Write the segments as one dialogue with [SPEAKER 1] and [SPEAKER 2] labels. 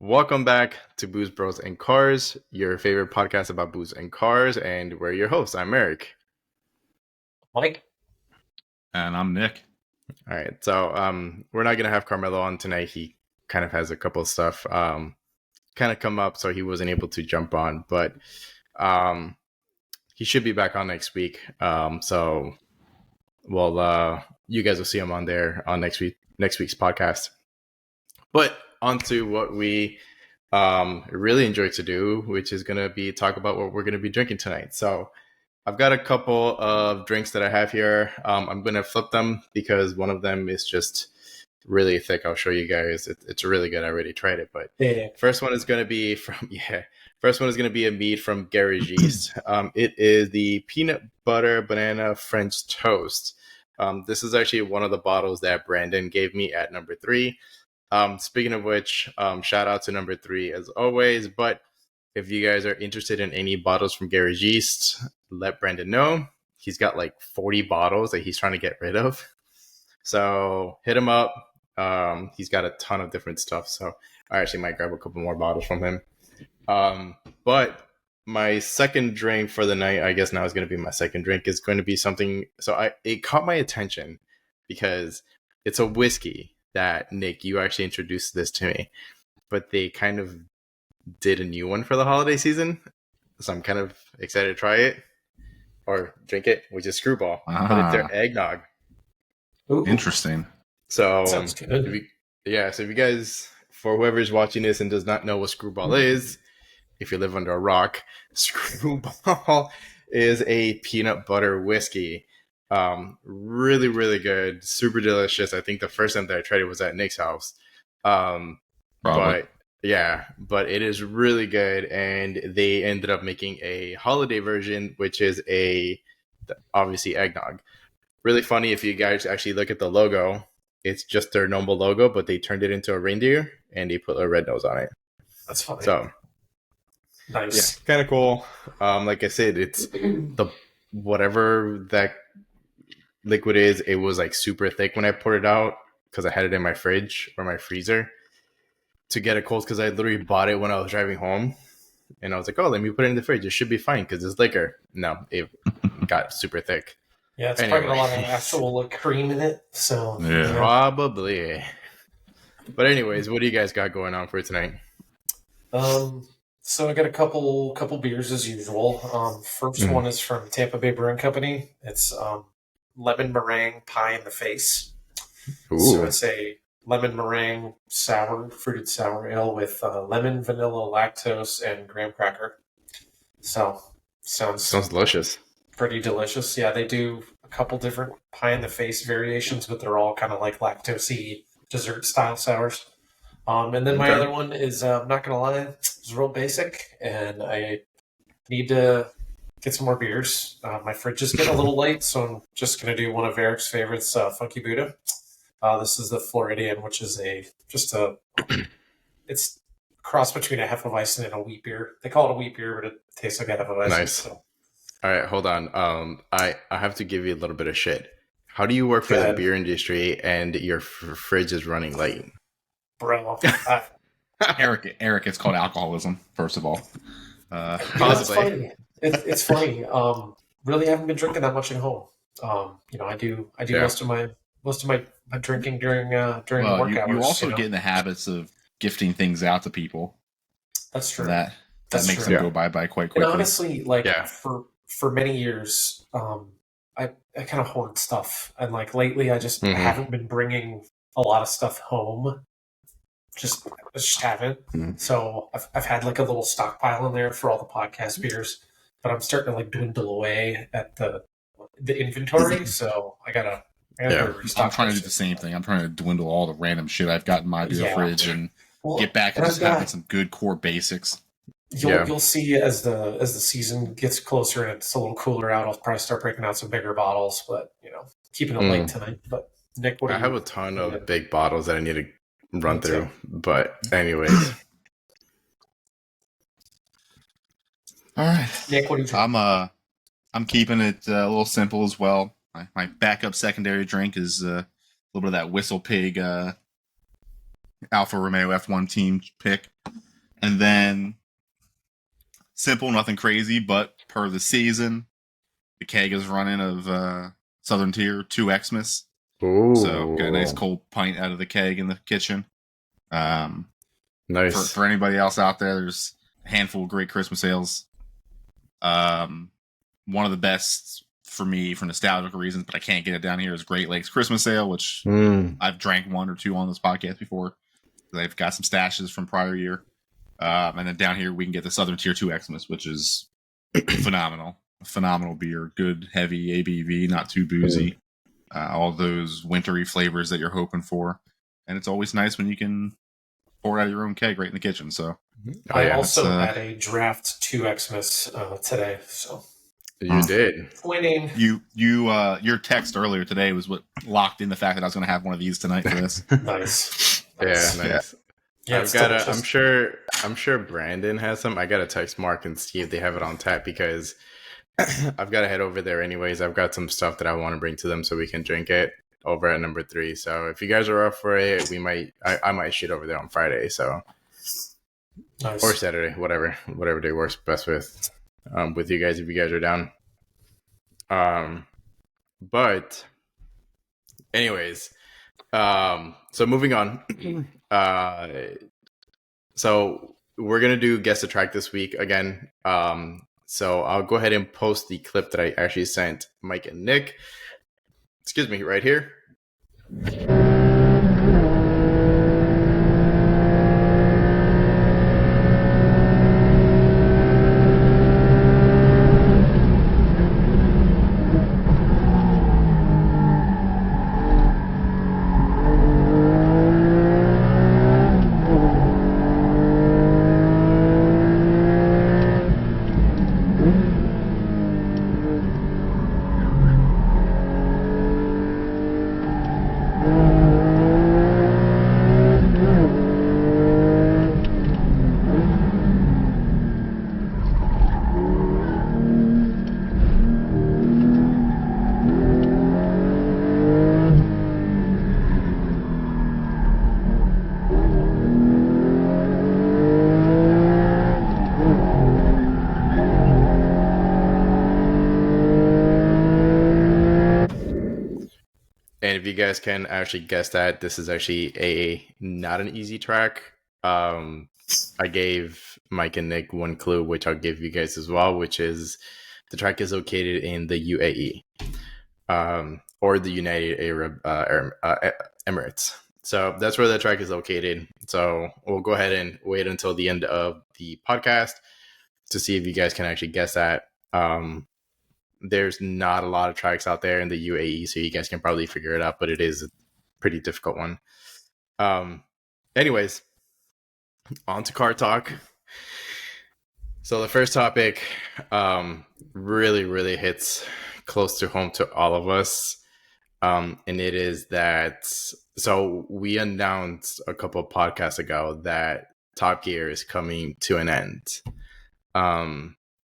[SPEAKER 1] Welcome back to Booze Bros and Cars, your favorite podcast about booze and cars, and we're your hosts. I'm Eric.
[SPEAKER 2] Mike.
[SPEAKER 3] And I'm Nick.
[SPEAKER 1] All right, so we're not gonna have Carmelo on tonight. He kind of has a couple of stuff kind of come up, so he wasn't able to jump on, but he should be back on next week. So you guys will see him on there on next week's podcast. But on to what we really enjoy to do, which is going to be talk about what we're going to be drinking tonight. So I've got a couple of drinks that I have here. I'm going to flip them because one of them is just really thick. I'll show you guys. It's really good. I already tried it, but first one is going to be a mead from Garage Yeast. It is the peanut butter banana French toast. This is actually one of the bottles that Brandon gave me at number 3. Speaking of which, shout out to number 3 as always. But if you guys are interested in any bottles from Garage Yeast, let Brandon know. He's got like 40 bottles that he's trying to get rid of. So hit him up. He's got a ton of different stuff. So I actually might grab a couple more bottles from him. But my second drink for the night, I guess now is going to be my second drink, is going to be something. So it caught my attention because it's a whiskey that, Nick, you actually introduced this to me, but they kind of did a new one for the holiday season. So I'm kind of excited to try it or drink it, which is Screwball. But it's their eggnog.
[SPEAKER 2] Ooh.
[SPEAKER 3] Interesting.
[SPEAKER 1] So
[SPEAKER 2] sounds good.
[SPEAKER 1] So if you guys, for whoever's watching this and does not know what Screwball is, if you live under a rock, Screwball is a peanut butter whiskey. Really, really good, super delicious. I think the first time that I tried it was at Nick's house. But it is really good, and they ended up making a holiday version, which is obviously eggnog. Really funny if you guys actually look at the logo. It's just their normal logo, but they turned it into a reindeer and they put a red nose on it.
[SPEAKER 2] That's funny.
[SPEAKER 1] So
[SPEAKER 2] nice.
[SPEAKER 1] Yeah, kind of cool. Like I said, it's the whatever that liquid is. It was like super thick when I poured it out because I had it in my fridge or my freezer to get it cold, because I literally bought it when I was driving home, and I was like, "Oh, let me put it in the fridge. It should be fine because it's liquor." No, it got super thick.
[SPEAKER 2] Yeah, it's probably got a lot of actual cream in it. So
[SPEAKER 1] probably. But anyways, what do you guys got going on for tonight?
[SPEAKER 2] So I got a couple beers as usual. First one is from Tampa Bay Brewing Company. It's lemon meringue pie in the face.
[SPEAKER 1] Ooh.
[SPEAKER 2] So it's a lemon meringue fruited sour ale with lemon, vanilla, lactose, and graham cracker. So sounds
[SPEAKER 1] delicious.
[SPEAKER 2] Pretty delicious. Yeah, they do a couple different pie in the face variations, but they're all kind of like lactose-y dessert style sours. And then my other one is, I'm not going to lie, it's real basic, and I need to get some more beers. My fridge is getting a little late, so I'm just going to do one of Eric's favorites, Funky Buddha. This is the Floridian, which is it's a cross between a Hefeweizen and a wheat beer. They call it a wheat beer, but it tastes like a Hefeweizen.
[SPEAKER 1] Nice.
[SPEAKER 2] So.
[SPEAKER 1] All right, hold on. I have to give you a little bit of shit. How do you work for the beer industry and your fridge is running late?
[SPEAKER 2] Bro.
[SPEAKER 3] Eric, it's called alcoholism, first of all.
[SPEAKER 1] Possibly.
[SPEAKER 2] It's funny. Really haven't been drinking that much at home. I do most of my drinking during work hours.
[SPEAKER 3] You also get in the habits of gifting things out to people.
[SPEAKER 2] That's true.
[SPEAKER 3] That makes them go by quite quickly.
[SPEAKER 2] And honestly, for many years, I kind of hoard stuff, and like lately, I just haven't been bringing a lot of stuff home. Just haven't. So I've had like a little stockpile in there for all the podcast beers, but I'm starting to like dwindle away at the inventory. So I gotta
[SPEAKER 3] restock. I'm trying to do the same thing. I'm trying to dwindle all the random shit I've got in my beer fridge and get back and just having some good core basics.
[SPEAKER 2] You'll see as the season gets closer and it's a little cooler out, I'll probably start breaking out some bigger bottles, but keeping it light tonight. But Nick, I
[SPEAKER 1] have a ton of big bottles that I need to run through. But anyways.
[SPEAKER 3] All right.
[SPEAKER 2] Nick, what are you drinking?
[SPEAKER 3] I'm keeping it a little simple as well. My backup secondary drink is a little bit of that Whistle Pig Alfa Romeo F1 team pick. And then, simple, nothing crazy, but per the season, the keg is running of Southern Tier 2 Xmas.
[SPEAKER 1] Ooh.
[SPEAKER 3] So, got a nice cold pint out of the keg in the kitchen.
[SPEAKER 1] Nice.
[SPEAKER 3] For anybody else out there, there's a handful of great Christmas ales. One of the best for me for nostalgic reasons, but I can't get it down here, is Great Lakes Christmas Ale, which I've drank 1 or 2 on this podcast before. They've got some stashes from prior year. And then down here we can get the Southern Tier 2 Xmas, which is phenomenal. A phenomenal beer. Good, heavy ABV, not too boozy. All those wintry flavors that you're hoping for. And it's always nice when you can pour it out of your own keg right in the kitchen. So
[SPEAKER 2] I also had a draft 2 Xmas today. So
[SPEAKER 1] you did.
[SPEAKER 2] Winning.
[SPEAKER 3] Your text earlier today was what locked in the fact that I was going to have one of these tonight for this.
[SPEAKER 2] Nice.
[SPEAKER 1] Yeah, nice.
[SPEAKER 2] Yeah,
[SPEAKER 1] I'm sure Brandon has some. I gotta text Mark and see if they have it on tap, because I've got to head over there anyways. I've got some stuff that I want to bring to them so we can drink it over at number 3. So if you guys are up for it, I might shoot over there on Friday. So
[SPEAKER 2] nice.
[SPEAKER 1] Or Saturday, whatever day works best with you guys, if you guys are down. But anyways, so moving on. So we're gonna do guess the track this week again. So I'll go ahead and post the clip that I actually sent Mike and Nick. Excuse me, right here. And if you guys can actually guess that, this is actually not an easy track. I gave Mike and Nick one clue, which I'll give you guys as well, which is the track is located in the UAE, or the United Arab Emirates. So that's where the track is located. So we'll go ahead and wait until the end of the podcast to see if you guys can actually guess that. There's not a lot of tracks out there in the UAE, so you guys can probably figure it out, but it is a pretty difficult one. Anyways, on to car talk. So the first topic really hits close to home to all of us. And it is that, so we announced a couple of podcasts ago that Top Gear is coming to an end.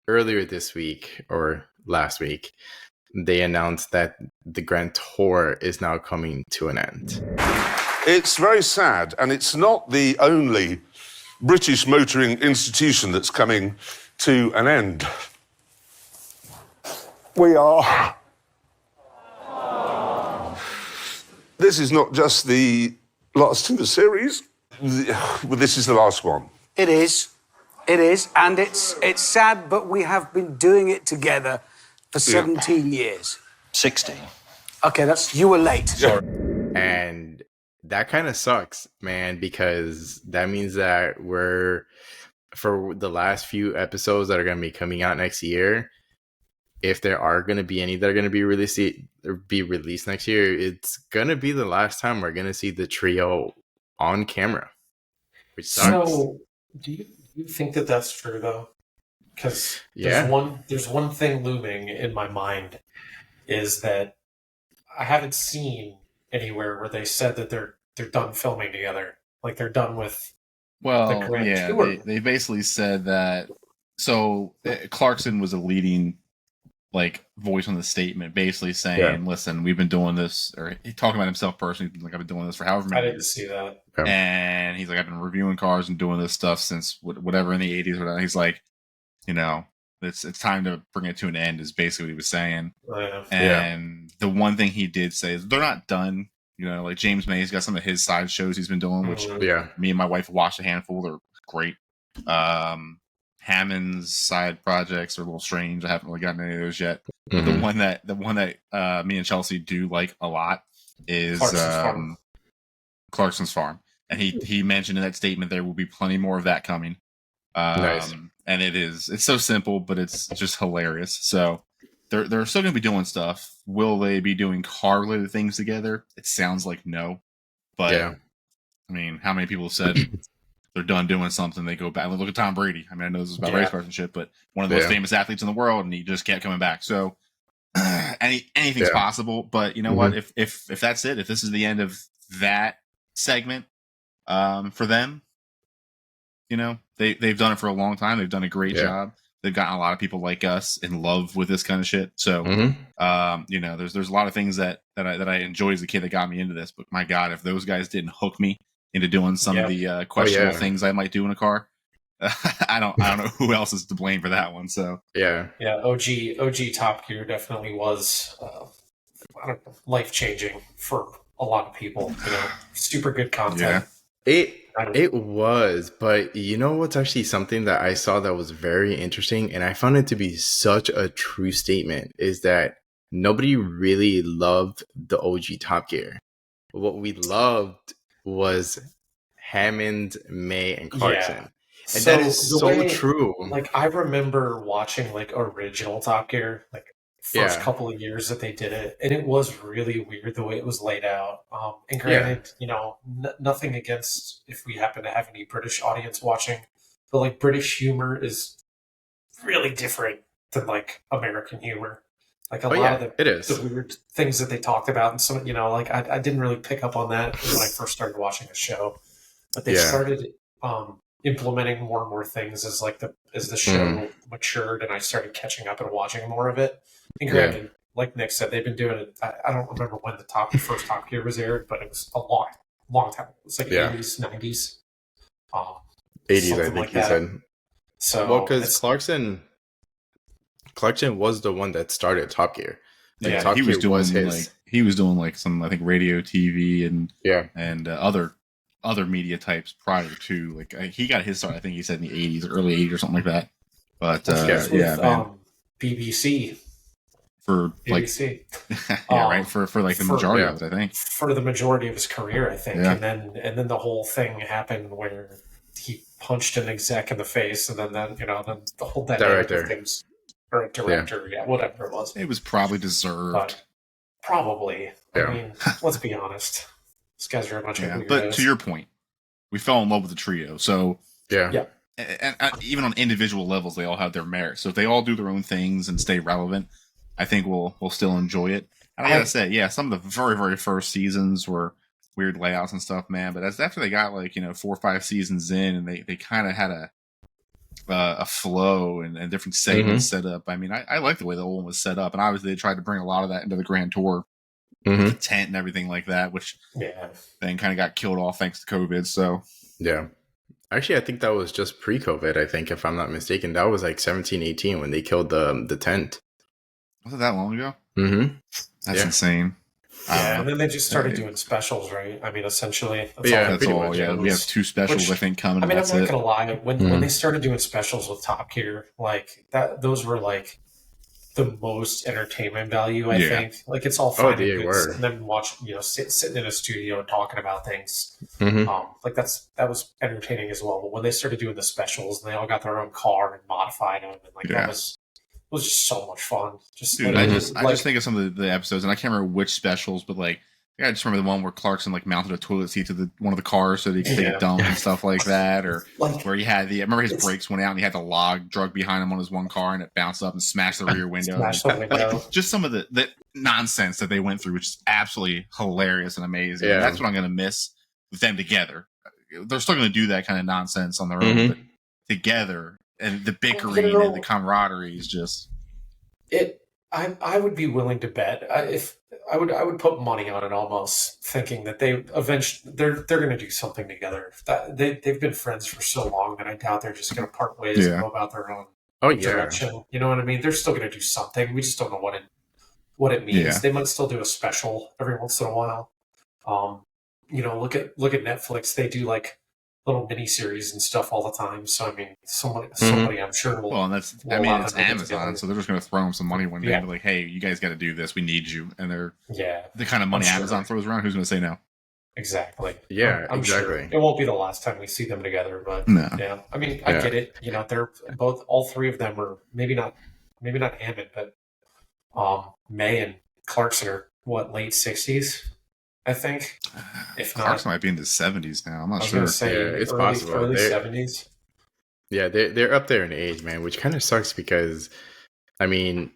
[SPEAKER 1] Earlier this week, or last week, they announced that the Grand Tour is now coming to an end.
[SPEAKER 4] It's very sad, and it's not the only British motoring institution that's coming to an end. We are. This is not just the last in the series. This is the last one.
[SPEAKER 5] It is, and it's sad, but we have been doing it together for 17 years.
[SPEAKER 6] 16.
[SPEAKER 5] Okay, you were late. Sorry.
[SPEAKER 1] And that kind of sucks, man, because that means that for the last few episodes that are going to be coming out next year, if there are going to be any that are going to be released next year, it's going to be the last time we're going to see the trio on camera, which sucks.
[SPEAKER 2] So, do you think that that's true, though? Because there's one thing looming in my mind, is that I haven't seen anywhere where they said that they're done filming together, like they're done with.
[SPEAKER 3] Well, They basically said that. So Clarkson was a leading like voice on the statement, basically saying, "Listen, we've been doing this," or talking about himself personally, like I've been doing this for however many
[SPEAKER 2] I didn't
[SPEAKER 3] years.
[SPEAKER 2] see that.
[SPEAKER 3] And he's like, I've been reviewing cars and doing this stuff since whatever in the 80s. Or he's like, it's time to bring it to an end. Is basically what he was saying. And the one thing he did say is they're not done. Like James May's got some of his side shows he's been doing, which me and my wife watched a handful. They're great. Hammond's side projects are a little strange. I haven't really gotten any of those yet. But the one that me and Chelsea do like a lot is Clarkson's Farm. And he mentioned in that statement there will be plenty more of that coming.
[SPEAKER 1] Nice.
[SPEAKER 3] And it's so simple, but it's just hilarious. So they're still going to be doing stuff. Will they be doing car-related things together? It sounds like no. But, I mean, how many people have said they're done doing something, they go back? Look at Tom Brady. I mean, I know this is about race cars and shit, but one of the most famous athletes in the world, and he just kept coming back. So anything's possible. But you know what? If that's it, if this is the end of that segment for them, they've done it for a long time. They've done a great job. They've gotten a lot of people like us in love with this kind of shit. So, there's a lot of things that I enjoyed as a kid that got me into this. But my God, if those guys didn't hook me into doing some of the questionable things I might do in a car, I don't know who else is to blame for that one. So
[SPEAKER 2] OG Top Gear definitely was life changing for a lot of people. Super good content.
[SPEAKER 1] It was, but what's actually something that I saw that was very interesting, and I found it to be such a true statement, is that nobody really loved the OG Top Gear. What we loved was Hammond, May, and Clarkson. And so that is so true.
[SPEAKER 2] Like, I remember watching original Top Gear, first couple of years that they did it, and it was really weird the way it was laid out. And granted, nothing against if we happen to have any British audience watching, but British humor is really different than American humor. A lot of the weird things that they talked about, and some, I didn't really pick up on that when I first started watching the show, but they started implementing more and more things as the show matured, and I started catching up and watching more of it. And granted, like Nick said, they've been doing it. I don't remember when the first Top Gear was aired, but it was a long time. It was 80s, 90s.
[SPEAKER 1] 80s, I think he said.
[SPEAKER 2] So,
[SPEAKER 1] because Clarkson was the one that started Top Gear. Top
[SPEAKER 3] he was
[SPEAKER 1] Gear
[SPEAKER 3] doing
[SPEAKER 1] was his.
[SPEAKER 3] He was doing some, I think, radio, TV, and other media types prior to he got his start. I think he said in the 80s, or early 80s, or something like that. But man.
[SPEAKER 2] BBC.
[SPEAKER 3] For
[SPEAKER 2] BBC.
[SPEAKER 3] Right. For the majority of it, I think.
[SPEAKER 2] For the majority of his career, I think. And then the whole thing happened where he punched an exec in the face, and then the whole
[SPEAKER 1] director.
[SPEAKER 2] Things, or director, whatever it was.
[SPEAKER 3] It was probably deserved.
[SPEAKER 2] But probably. I mean, let's be honest. These guys are a bunch of weirdos.
[SPEAKER 3] But to your point, we fell in love with the trio. So
[SPEAKER 2] yeah.
[SPEAKER 3] And even on individual levels, they all have their merit. So if they all do their own things and stay relevant, I think we'll still enjoy it. And I gotta say, some of the very, very first seasons were weird layouts and stuff, man. But after they got 4 or 5 seasons in, and they kind of had a flow and different segments set up. I mean, I like the way the old one was set up, and obviously they tried to bring a lot of that into the Grand Tour, with the tent and everything like that, which then kind of got killed off thanks to COVID. So
[SPEAKER 1] actually, I think that was just pre-COVID. I think, if I'm not mistaken, that was 17, 18 when they killed the tent.
[SPEAKER 3] Was it that long ago? That's insane.
[SPEAKER 2] And then they just started doing specials, right? I mean, essentially,
[SPEAKER 3] that's all. We have 2 specials, I think, coming.
[SPEAKER 2] I mean, I'm not gonna lie. When they started doing specials with Top Gear, those were the most entertainment value. I think it's all fine and good, and then watch sitting in a studio and talking about things. That was entertaining as well. But when they started doing the specials, and they all got their own car and modified them, and that was just so much fun.
[SPEAKER 3] I just think of some of the episodes, and I can't remember which specials, but I just remember the one where Clarkson mounted a toilet seat to one of the cars so that he could take a dump and stuff like that, or where he had I remember his brakes went out and he had the log drug behind him on his one car and it bounced up and smashed the rear window. Just some of the nonsense that they went through, which is absolutely hilarious and amazing. And that's what I'm going to miss with them together. They're still going to do that kind of nonsense on their own, but together. And the bickering and the camaraderie is just...
[SPEAKER 2] I would be willing to bet if I would put money on it almost, thinking that they're going to do something together. That they've been friends for so long that I doubt they're just going to part ways and go about their own direction. You know what I mean? They're still going to do something. We just don't know what it means.
[SPEAKER 3] Yeah.
[SPEAKER 2] They might still do a special every once in a while. Look at Netflix. They do like little mini series and stuff all the time. So I mean, somebody I'm sure will.
[SPEAKER 3] Well, and it's Amazon, so they're just going to throw them some money one day and be like, "Hey, you guys got to do this. We need you." And they're the kind of money Amazon throws around. Who's going to say no?
[SPEAKER 2] Exactly.
[SPEAKER 1] Yeah,
[SPEAKER 2] I'm
[SPEAKER 1] exactly.
[SPEAKER 2] Sure. It won't be the last time we see them together, but yeah. I mean, I get it. They're all three of them are maybe not Hammond, but May and Clarkson are late 60s. I think. If
[SPEAKER 3] Clarkson might be in his 70s now. I'm not sure.
[SPEAKER 1] It's possible.
[SPEAKER 2] Early 70s.
[SPEAKER 1] Yeah, they're up there in age, man, which kind of sucks because, I mean...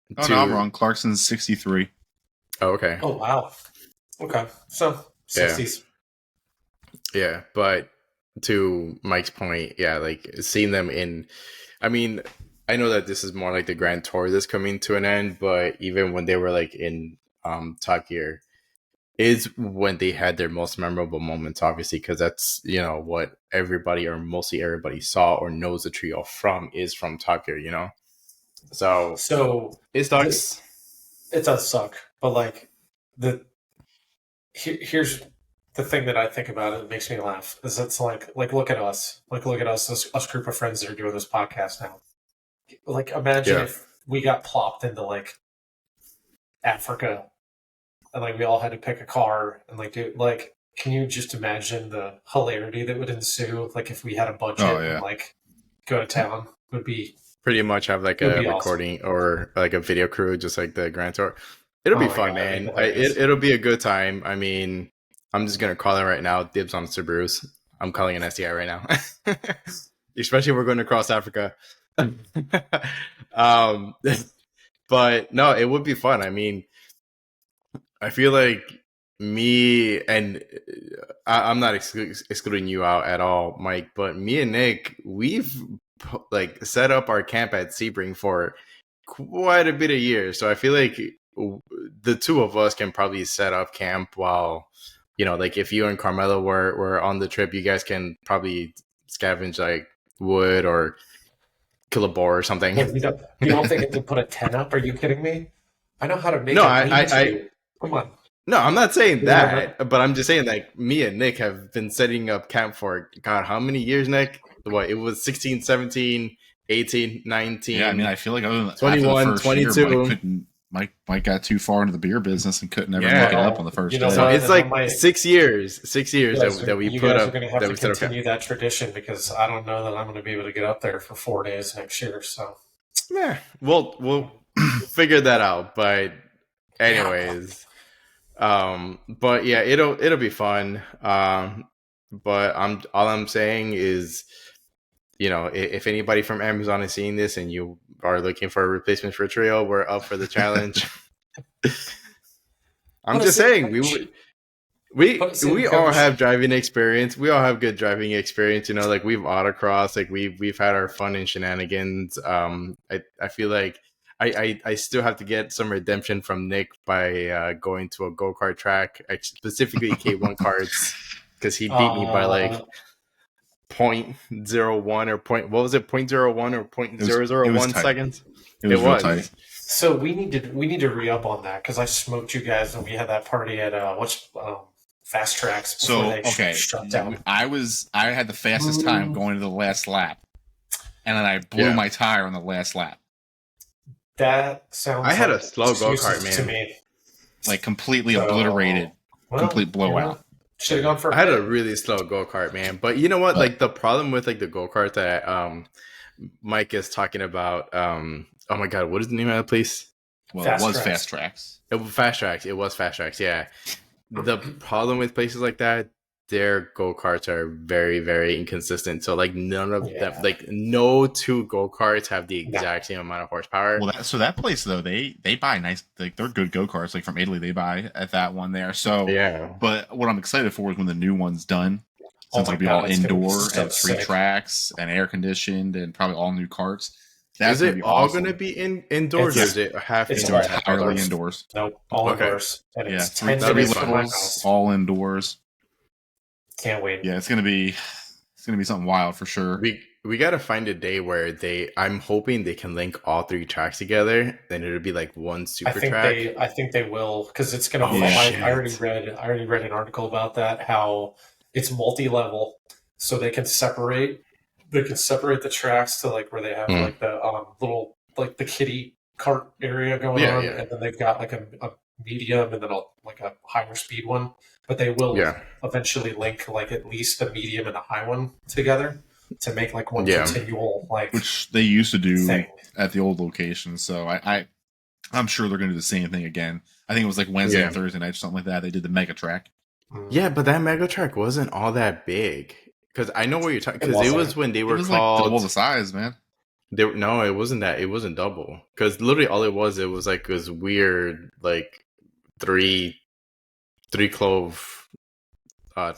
[SPEAKER 3] no, I'm wrong. Clarkson's 63.
[SPEAKER 1] Oh, okay.
[SPEAKER 2] Oh, wow. Okay. So, 60s.
[SPEAKER 1] Yeah, but to Mike's point, like, seeing them in... I mean, I know that this is more like the Grand Tour that's coming to an end, but even when they were, like, in Top Gear... is when they had their most memorable moments, obviously, because that's, what everybody or mostly everybody saw or knows the trio from is from Top Gear, So it sucks.
[SPEAKER 2] It does suck, but like here's the thing that I think about it that makes me laugh is it's like look at us, this group of friends that are doing this podcast now. Like imagine if we got plopped into like Africa. And like we all had to pick a car and can you just imagine the hilarity that would ensue? Like if we had a budget and like go to town would be
[SPEAKER 1] pretty much have like a recording awesome. Or like a video crew, just like the Grand Tour. It'll be fun, man. It'll be a good time. I mean, I'm just gonna call it right now. Dibs on Subarus. I'm calling an STI right now, especially if we're going across Africa. But no, it would be fun. I mean. I feel like me and I'm not excluding you out at all, Mike, but me and Nick, we've like set up our camp at Sebring for quite a bit of years. So I feel like the two of us can probably set up camp while, like if you and Carmelo were on the trip, you guys can probably scavenge like wood or kill a boar or something.
[SPEAKER 2] You don't think it to put a tent up? Are you kidding me? I know how to make Come on.
[SPEAKER 1] No, I'm not saying that, but I'm just saying like me and Nick have been setting up camp for, God, how many years, Nick? What, it was 16, 17, 18, 19.
[SPEAKER 3] Yeah, I mean, I feel like other than
[SPEAKER 1] 21, 22.
[SPEAKER 3] Mike got too far into the beer business and couldn't ever make it up on the first day.
[SPEAKER 1] So it's like 6 years that we put up.
[SPEAKER 2] You guys are going to have to continue that tradition because I don't know that I'm going to be able to get up there for 4 days next year. So,
[SPEAKER 1] yeah, we'll figure that out. But anyways... but yeah, it'll be fun. But all I'm saying is, if anybody from Amazon is seeing this and you are looking for a replacement for Trio, we're up for the challenge. I'm just saying we all have driving experience. We all have good driving experience. Like we've autocrossed, like we've had our fun and shenanigans. I feel like. I still have to get some redemption from Nick by going to a go-kart track, specifically K1 karts, because he beat me by like 0.01 or what was it, 0.01 or 0.001 seconds?
[SPEAKER 3] It was tight.
[SPEAKER 2] So we need to re-up on that because I smoked you guys when we had that party at Fast Tracks. Shut down.
[SPEAKER 3] I had the fastest time going to the last lap, and then I blew my tire on the last lap.
[SPEAKER 2] That sounds.
[SPEAKER 1] I had a slow go-kart, man.
[SPEAKER 2] To me.
[SPEAKER 3] Like completely obliterated, complete blowout.
[SPEAKER 2] Should have gone for.
[SPEAKER 1] I had a really slow go-kart, man. But you know what? Like the problem with like the go-kart that Mike is talking about. Oh my God, what is the name of that place?
[SPEAKER 3] Well, it was Fast Tracks.
[SPEAKER 1] It was Fast Tracks. Yeah. The problem with places like that, their go-karts are very, very inconsistent. So like none of them, like no two go-karts have the exact same amount of horsepower.
[SPEAKER 3] Well, that place though, they buy nice, like they're good go-karts. Like from Italy, they buy at that one there. So
[SPEAKER 1] yeah.
[SPEAKER 3] But what I'm excited for is when the new one's done, since it'll be all indoor and 3 tracks and air conditioned and probably all new karts. That's
[SPEAKER 1] Is
[SPEAKER 3] gonna
[SPEAKER 1] it
[SPEAKER 3] be
[SPEAKER 1] all
[SPEAKER 3] awesome.
[SPEAKER 1] going to be indoors, or
[SPEAKER 2] It's-
[SPEAKER 1] is it half
[SPEAKER 2] it's
[SPEAKER 1] indoors?
[SPEAKER 3] entirely indoors.
[SPEAKER 2] Nope, all
[SPEAKER 1] Okay.
[SPEAKER 2] indoors. And
[SPEAKER 3] Yeah,
[SPEAKER 2] it's
[SPEAKER 3] three
[SPEAKER 2] 10
[SPEAKER 1] that'll be
[SPEAKER 2] minutes from my
[SPEAKER 3] levels,
[SPEAKER 2] house.
[SPEAKER 3] all indoors.
[SPEAKER 2] Can't wait.
[SPEAKER 3] Yeah, it's gonna be something wild for sure.
[SPEAKER 1] We got to find a day where I'm hoping they can link all 3 tracks together. Then it'll be like one super track.
[SPEAKER 2] I think they will, because it's gonna.
[SPEAKER 1] Oh,
[SPEAKER 2] I
[SPEAKER 1] shit.
[SPEAKER 2] already read an article about that. How it's multi-level, so they can separate. They can separate the tracks to like where they have like the little like the kiddie cart area going on, and then they've got like a medium and then like a higher speed one. But they will eventually link like at least the medium and the high one together to make like one continual like,
[SPEAKER 3] which they used to do
[SPEAKER 2] thing.
[SPEAKER 3] at the old location. So I'm sure they're going to do the same thing again. I think it was like Wednesday and Thursday night or something like that. They did the mega track.
[SPEAKER 1] Yeah, but that mega track wasn't all that big. Because I know what you're talking. Because it was when they were
[SPEAKER 3] it was
[SPEAKER 1] called
[SPEAKER 3] like double the size, man.
[SPEAKER 1] No, it wasn't that. It wasn't double. Because literally all it was like this weird like three clove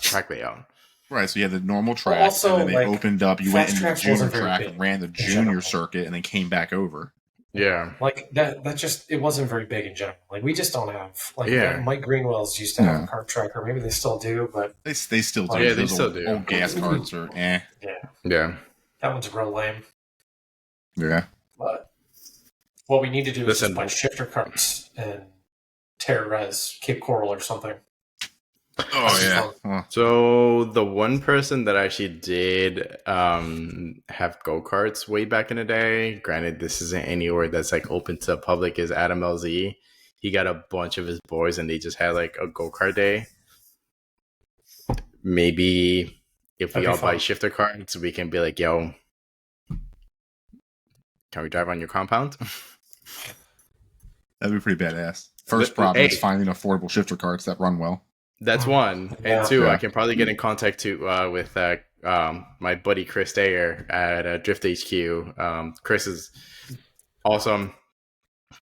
[SPEAKER 1] track layout.
[SPEAKER 3] Right, so you had the normal track,
[SPEAKER 2] also,
[SPEAKER 3] and then they
[SPEAKER 2] like,
[SPEAKER 3] opened up. You went into the
[SPEAKER 2] Fast Tracks
[SPEAKER 3] junior
[SPEAKER 2] wasn't very
[SPEAKER 3] track
[SPEAKER 2] big
[SPEAKER 3] and ran the
[SPEAKER 2] in
[SPEAKER 3] junior
[SPEAKER 2] general.
[SPEAKER 3] circuit, and then came back over.
[SPEAKER 1] Yeah,
[SPEAKER 2] like that just it wasn't very big in general. Like we just don't have like Mike Greenwell's used to have a kart track, or maybe they still do, but
[SPEAKER 3] they still do.
[SPEAKER 1] Yeah, they
[SPEAKER 3] Those
[SPEAKER 1] still
[SPEAKER 3] old,
[SPEAKER 1] do.
[SPEAKER 3] Old gas carts are
[SPEAKER 1] yeah.
[SPEAKER 2] That one's real lame.
[SPEAKER 3] Yeah.
[SPEAKER 2] But what we need to do is
[SPEAKER 1] Listen.
[SPEAKER 2] just buy shifter carts and terrorize Cape Coral or something.
[SPEAKER 3] Oh yeah. Well,
[SPEAKER 1] So the one person that actually did have go-karts way back in the day, granted this isn't anywhere that's like open to the public, is Adam LZ. He got a bunch of his boys and they just had like a go-kart day. Maybe if we all buy shifter carts, we can be like, yo, can we drive on your compound?
[SPEAKER 3] that'd be pretty badass. First problem is finding affordable shifter carts that run well.
[SPEAKER 1] That's one. And two, I can probably get in contact with my buddy Chris Dayer at Drift HQ. Chris is awesome,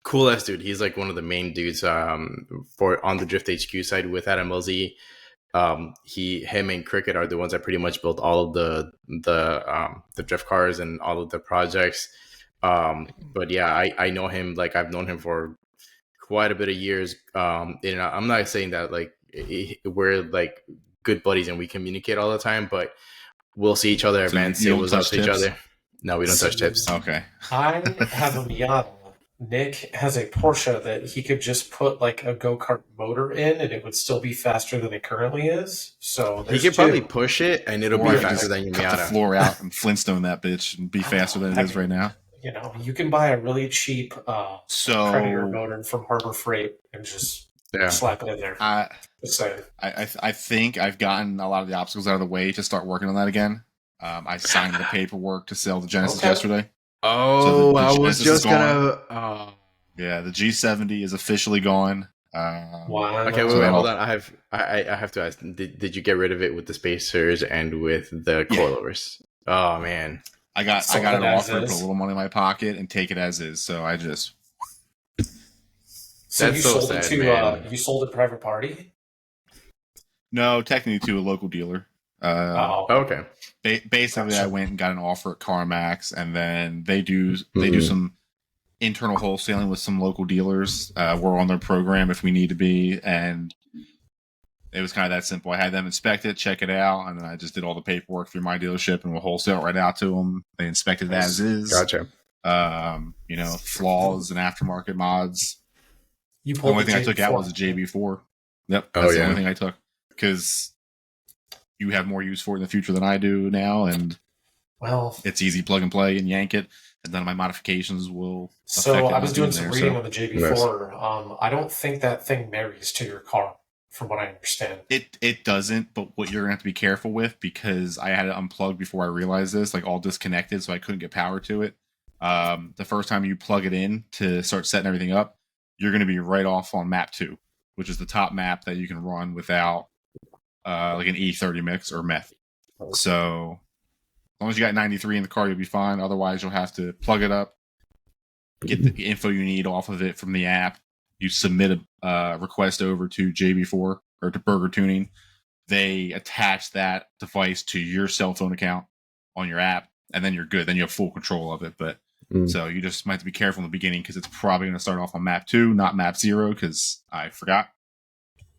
[SPEAKER 1] cool ass dude. He's like one of the main dudes on the Drift HQ side with Adam LZ. Him and Cricket are the ones that pretty much built all of the drift cars and all of the projects. But yeah, I know him. Like I've known him for quite a bit of years. And I'm not saying that like we're like good buddies and we communicate all the time, but we'll see each other at events, say what's up to each other. No, we don't touch tips.
[SPEAKER 3] Okay.
[SPEAKER 2] I have a Miata. Nick has a Porsche that he could just put like a go-kart motor in and it would still be faster than it currently is. So
[SPEAKER 1] he could probably push it and it'll be faster than your
[SPEAKER 3] Cut the
[SPEAKER 1] Miata.
[SPEAKER 3] floor out and Flintstone that bitch and be faster than it is right now.
[SPEAKER 2] You know, you can buy a really cheap Predator motor from Harbor Freight and just slap it in there.
[SPEAKER 3] I think I've gotten a lot of the obstacles out of the way to start working on that again. I signed the paperwork to sell the Genesis yesterday.
[SPEAKER 1] Oh,
[SPEAKER 3] so the
[SPEAKER 1] I was
[SPEAKER 3] Genesis
[SPEAKER 1] just gonna.
[SPEAKER 3] Yeah, the G70 is officially gone.
[SPEAKER 2] Wow.
[SPEAKER 1] Okay, wait, hold on. I have to ask. Did you get rid of it with the spacers and with the coilovers? Oh man,
[SPEAKER 3] I got an offer to put a little money in my pocket and take it as is. So I just.
[SPEAKER 2] So
[SPEAKER 1] That's
[SPEAKER 2] you
[SPEAKER 1] so
[SPEAKER 2] sold
[SPEAKER 1] sad,
[SPEAKER 2] it to
[SPEAKER 1] man.
[SPEAKER 2] you sold it private party?
[SPEAKER 3] No, technically to a local dealer.
[SPEAKER 1] Okay.
[SPEAKER 3] Basically, I went and got an offer at CarMax, and then they do some internal wholesaling with some local dealers. We're on their program if we need to be, and it was kind of that simple. I had them inspect it, check it out, and then I just did all the paperwork through my dealership, and we'll wholesale it right out to them. They inspected it as is.
[SPEAKER 1] Gotcha.
[SPEAKER 3] Flaws and aftermarket mods.
[SPEAKER 2] The
[SPEAKER 3] only thing I took out was a JB4. Yep, that's the only thing I took because you have more use for it in the future than I do now, and it's easy plug and play and yank it, and none of my modifications will.
[SPEAKER 2] So I was doing some reading on the JB4. I don't think that thing marries to your car, from what I understand.
[SPEAKER 3] It doesn't, but what you're gonna have to be careful with, because I had it unplugged before I realized this, like all disconnected, so I couldn't get power to it. The first time you plug it in to start setting everything up, you're going to be right off on map 2, which is the top map that you can run without like an E30 mix or meth. So as long as you got 93 in the car, you'll be fine. Otherwise, you'll have to plug it up, get the info you need off of it from the app. You submit a request over to JB4 or to Burger Tuning. They attach that device to your cell phone account on your app, and then you're good. Then you have full control of it. But So you just might have to be careful in the beginning because it's probably going to start off on map 2, not map 0, because I forgot.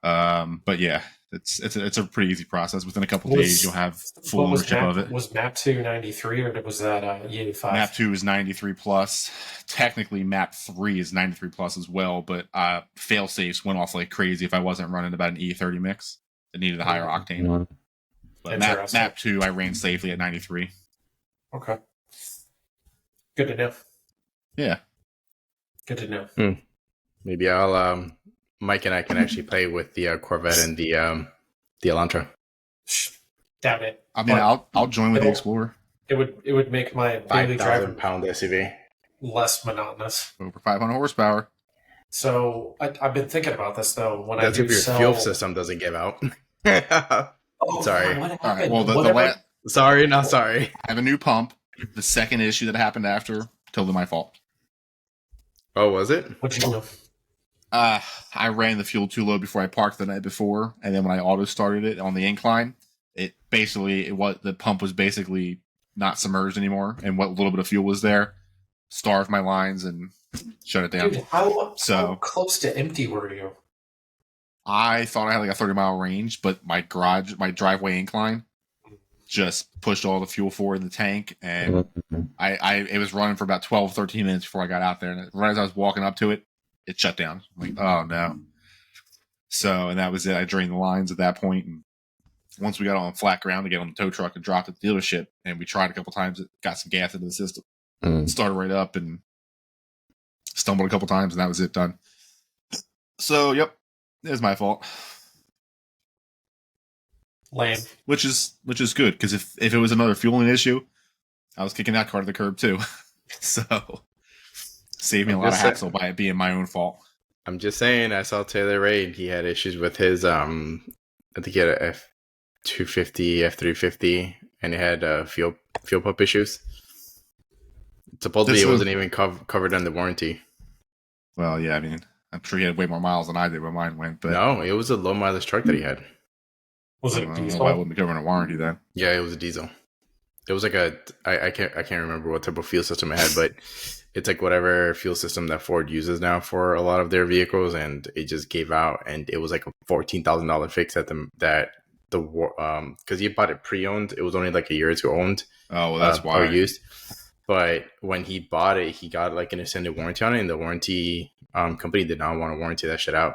[SPEAKER 3] But yeah, it's a pretty easy process. Within a couple days, you'll have full ownership of it.
[SPEAKER 2] Was map 2 93 or was that E85?
[SPEAKER 3] Map 2 is 93 plus. Technically, map 3 is 93 plus as well, but fail safes went off like crazy if I wasn't running about an E30 mix. It needed a higher octane. But map 2, I ran safely at 93.
[SPEAKER 2] Okay. Good to know.
[SPEAKER 3] Yeah.
[SPEAKER 2] Good to know.
[SPEAKER 1] Maybe I'll Mike and I can actually play with the Corvette and the Elantra.
[SPEAKER 2] Doubt it.
[SPEAKER 3] I mean, I'll join with the Explorer.
[SPEAKER 2] It would make my daily
[SPEAKER 1] 5,000 pound SUV
[SPEAKER 2] less monotonous.
[SPEAKER 3] Over 500 horsepower.
[SPEAKER 2] So I've been thinking about this though. When
[SPEAKER 1] That's
[SPEAKER 2] I do
[SPEAKER 1] if your
[SPEAKER 2] sell...
[SPEAKER 1] fuel system doesn't give out. Sorry.
[SPEAKER 2] What happened?
[SPEAKER 3] All right. Well,
[SPEAKER 1] sorry, not sorry.
[SPEAKER 3] I have a new pump. The second issue that happened after, totally my fault.
[SPEAKER 1] Oh, was it?
[SPEAKER 2] What'd you do?
[SPEAKER 3] I ran the fuel too low before I parked the night before, and then when I auto started it on the incline, the pump was basically not submerged anymore, and what little bit of fuel was there starved my lines and shut it down.
[SPEAKER 2] Dude, how close to empty were you?
[SPEAKER 3] I thought I had like a 30-mile range, but my driveway incline just pushed all the fuel forward in the tank, and it was running for about 12, 13 minutes before I got out there, and right as I was walking up to it, it shut down. I'm like, oh no. So, and that was it. I drained the lines at that point, and once we got on flat ground to get on the tow truck and dropped at the dealership, and we tried a couple times, it got some gas into the system. Started right up and stumbled a couple times, and that was it, done. So, yep, it was my fault.
[SPEAKER 2] Lame. Which
[SPEAKER 3] is good, because if it was another fueling issue, I was kicking that car to the curb too. So saved me a lot of hassle by it being my own fault.
[SPEAKER 1] I'm just saying, I saw Taylor Reid. He had issues with his I think he had a F250, F350, and he had fuel pump issues. Supposedly it wasn't even covered under warranty.
[SPEAKER 3] Well, yeah, I mean, I'm sure he had way more miles than I did when mine went, but
[SPEAKER 1] no, it was a low mileage truck that he had.
[SPEAKER 2] Was it a diesel?
[SPEAKER 3] I wouldn't be covering a warranty then.
[SPEAKER 1] Yeah, it was a diesel. It was like I can't remember what type of fuel system it had, but it's like whatever fuel system that Ford uses now for a lot of their vehicles, and it just gave out, and it was like a $14,000 fix at because he bought it pre-owned. It was only like a year or two owned.
[SPEAKER 3] Oh, well, that's why.
[SPEAKER 1] Or used. But when he bought it, he got like an extended warranty on it, and the warranty company did not want to warranty that shit out.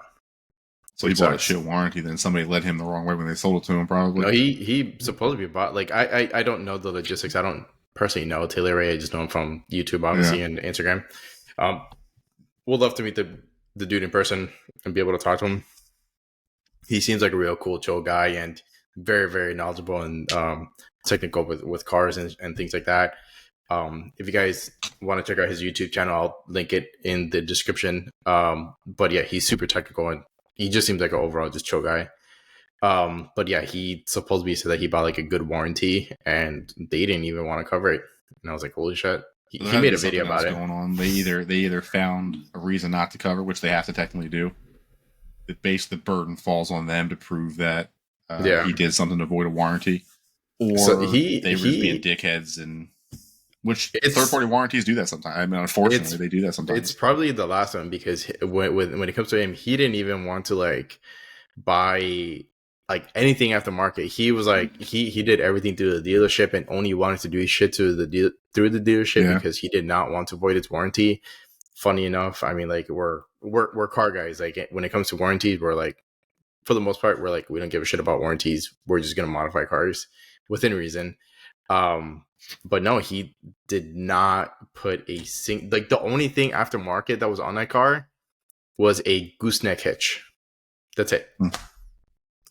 [SPEAKER 3] So he bought a shit warranty, then somebody led him the wrong way when they sold it to him, probably.
[SPEAKER 1] No, he supposedly bought, like, I don't know the logistics. I don't personally know Taylor Reid. I just know him from YouTube, obviously, and Instagram. We'll love to meet the dude in person and be able to talk to him. He seems like a real cool, chill guy, and very, very knowledgeable and technical with cars and things like that. If you guys want to check out his YouTube channel, I'll link it in the description. But yeah, he's super technical, and he just seems like an overall just chill guy. But yeah, he supposedly said that he bought like a good warranty, and they didn't even want to cover it. And I was like, holy shit. He made a video about it.
[SPEAKER 3] Going on. They either found a reason not to cover, which they have to technically do. The burden falls on them to prove that he did something to avoid a warranty, or they were just being dickheads. And which third-party warranties do that sometimes. I mean, unfortunately, they do that sometimes.
[SPEAKER 1] It's probably the last one, because when it comes to him, he didn't even want to like buy like anything aftermarket. He was like he did everything through the dealership, and only wanted to do shit through the dealership because he did not want to void its warranty. Funny enough, I mean, like we're car guys. Like when it comes to warranties, we're like, for the most part, we're like, we don't give a shit about warranties. We're just gonna modify cars within reason. But no, he did not put like the only thing aftermarket that was on that car was a gooseneck hitch. That's it.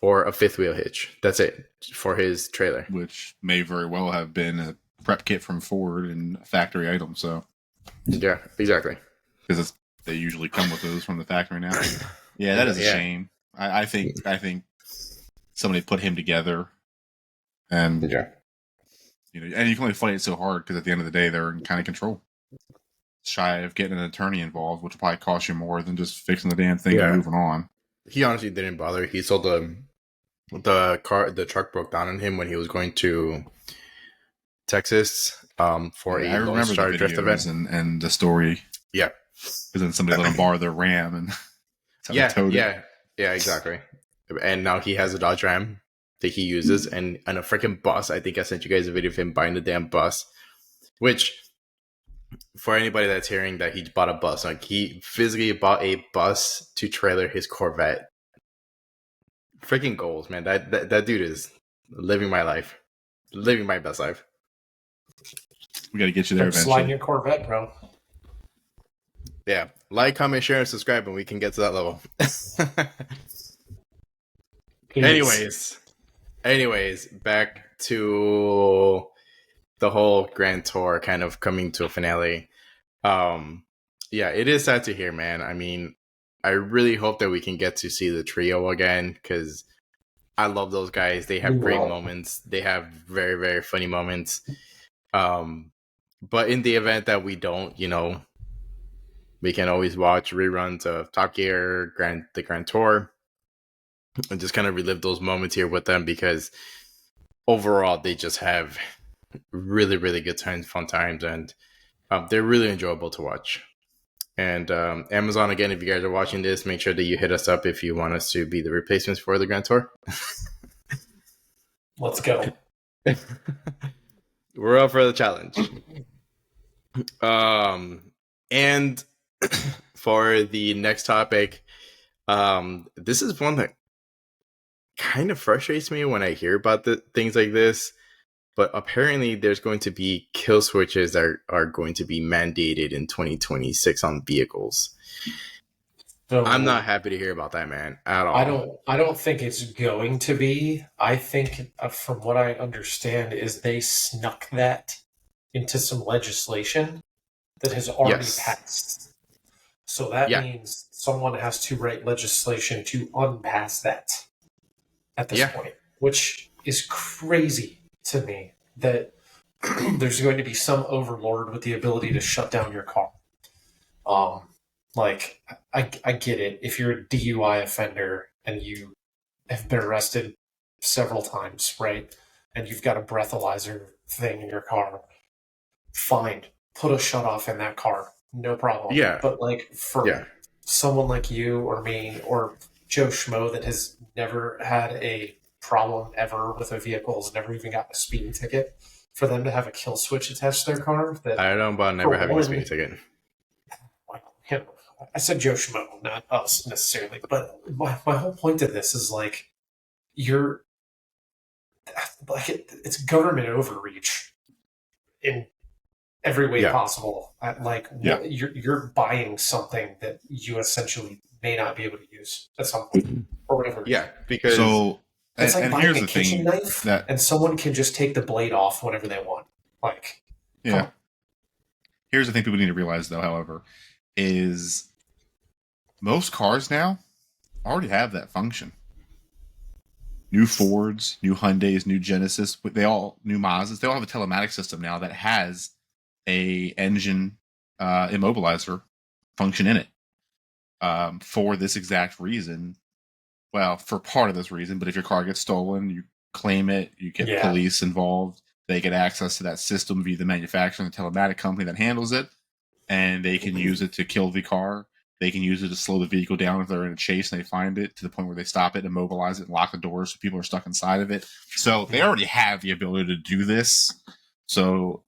[SPEAKER 1] Or a fifth wheel hitch. That's it for his trailer. Which
[SPEAKER 3] may very well have been a prep kit from Ford and a factory item. So
[SPEAKER 1] yeah, exactly.
[SPEAKER 3] Because they usually come with those from the factory now. Yeah, that is a shame. I think somebody put him together, and and you can only fight it so hard because at the end of the day, they're in kind of control. Shy of getting an attorney involved, which will probably cost you more than just fixing the damn thing and moving on.
[SPEAKER 1] He honestly didn't bother. He sold the truck broke down on him when he was going to Texas for
[SPEAKER 3] I
[SPEAKER 1] a Lone
[SPEAKER 3] remember
[SPEAKER 1] Star
[SPEAKER 3] the
[SPEAKER 1] Drift event.
[SPEAKER 3] videos and the story.
[SPEAKER 1] Yeah.
[SPEAKER 3] Because then somebody let him borrow their Ram, and that's how they towed it.
[SPEAKER 1] Yeah, exactly. And now he has a Dodge Ram that he uses, and a freaking bus. I think I sent you guys a video of him buying the damn bus. Which, for anybody that's hearing that he bought a bus, like he physically bought a bus to trailer his Corvette. Freaking goals, man! That dude is living my life, living my best life.
[SPEAKER 3] We got to get you there
[SPEAKER 2] Slide
[SPEAKER 3] eventually.
[SPEAKER 2] your Corvette, bro.
[SPEAKER 1] Yeah, like, comment, share, and subscribe, and we can get to that level. Anyways, back to the whole Grand Tour kind of coming to a finale. Yeah, it is sad to hear, man. I mean, I really hope that we can get to see the trio again, because I love those guys. They have great moments. They have very, very funny moments. But in the event that we don't, we can always watch reruns of Top Gear, the Grand Tour, and just kind of relive those moments here with them, because overall they just have really, really good times, fun times, and they're really enjoyable to watch. And Amazon, again, if you guys are watching this, make sure that you hit us up if you want us to be the replacements for the Grand Tour.
[SPEAKER 2] Let's go.
[SPEAKER 1] We're up for the challenge. And for the next topic, this is one that kind of frustrates me when I hear about things like this. But apparently there's going to be kill switches that are going to be mandated in 2026 on vehicles. So I'm not happy to hear about that, man, at all.
[SPEAKER 2] I don't think it's going to be. I think, from what I understand, is they snuck that into some legislation that has already passed. So that means someone has to write legislation to unpass that at this point, which is crazy to me, that there's going to be some overlord with the ability to shut down your car. I get it. If you're a DUI offender and you have been arrested several times, right, and you've got a breathalyzer thing in your car, fine, put a shut off in that car, no problem.
[SPEAKER 1] Yeah.
[SPEAKER 2] But for someone like you or me or Joe Schmo that has never had a problem ever with a vehicle, has never even gotten a speeding ticket, for them to have a kill switch attached to their car.
[SPEAKER 1] I don't know about never having a speeding ticket.
[SPEAKER 2] I said Joe Schmo, not us necessarily. But my whole point of this is it's government overreach in every way possible. You're buying something that you essentially may not be able to use at some point or whatever.
[SPEAKER 1] Yeah, because
[SPEAKER 2] it's like buying a kitchen knife, and someone can just take the blade off whenever they want.
[SPEAKER 3] Here's the thing people need to realize, though, however, is most cars now already have that function. New Fords, new Hyundais, new Genesis, new Mazdas, they all have a telematics system now that has a engine immobilizer function in it. For this exact reason, well, for part of this reason, but if your car gets stolen, you claim it, you get police involved, they get access to that system via the manufacturer and the telematic company that handles it, and they can use it to kill the car. They can use it to slow the vehicle down if they're in a chase and they find it, to the point where they stop it, immobilize it, and lock the doors so people are stuck inside of it. So they already have the ability to do this. So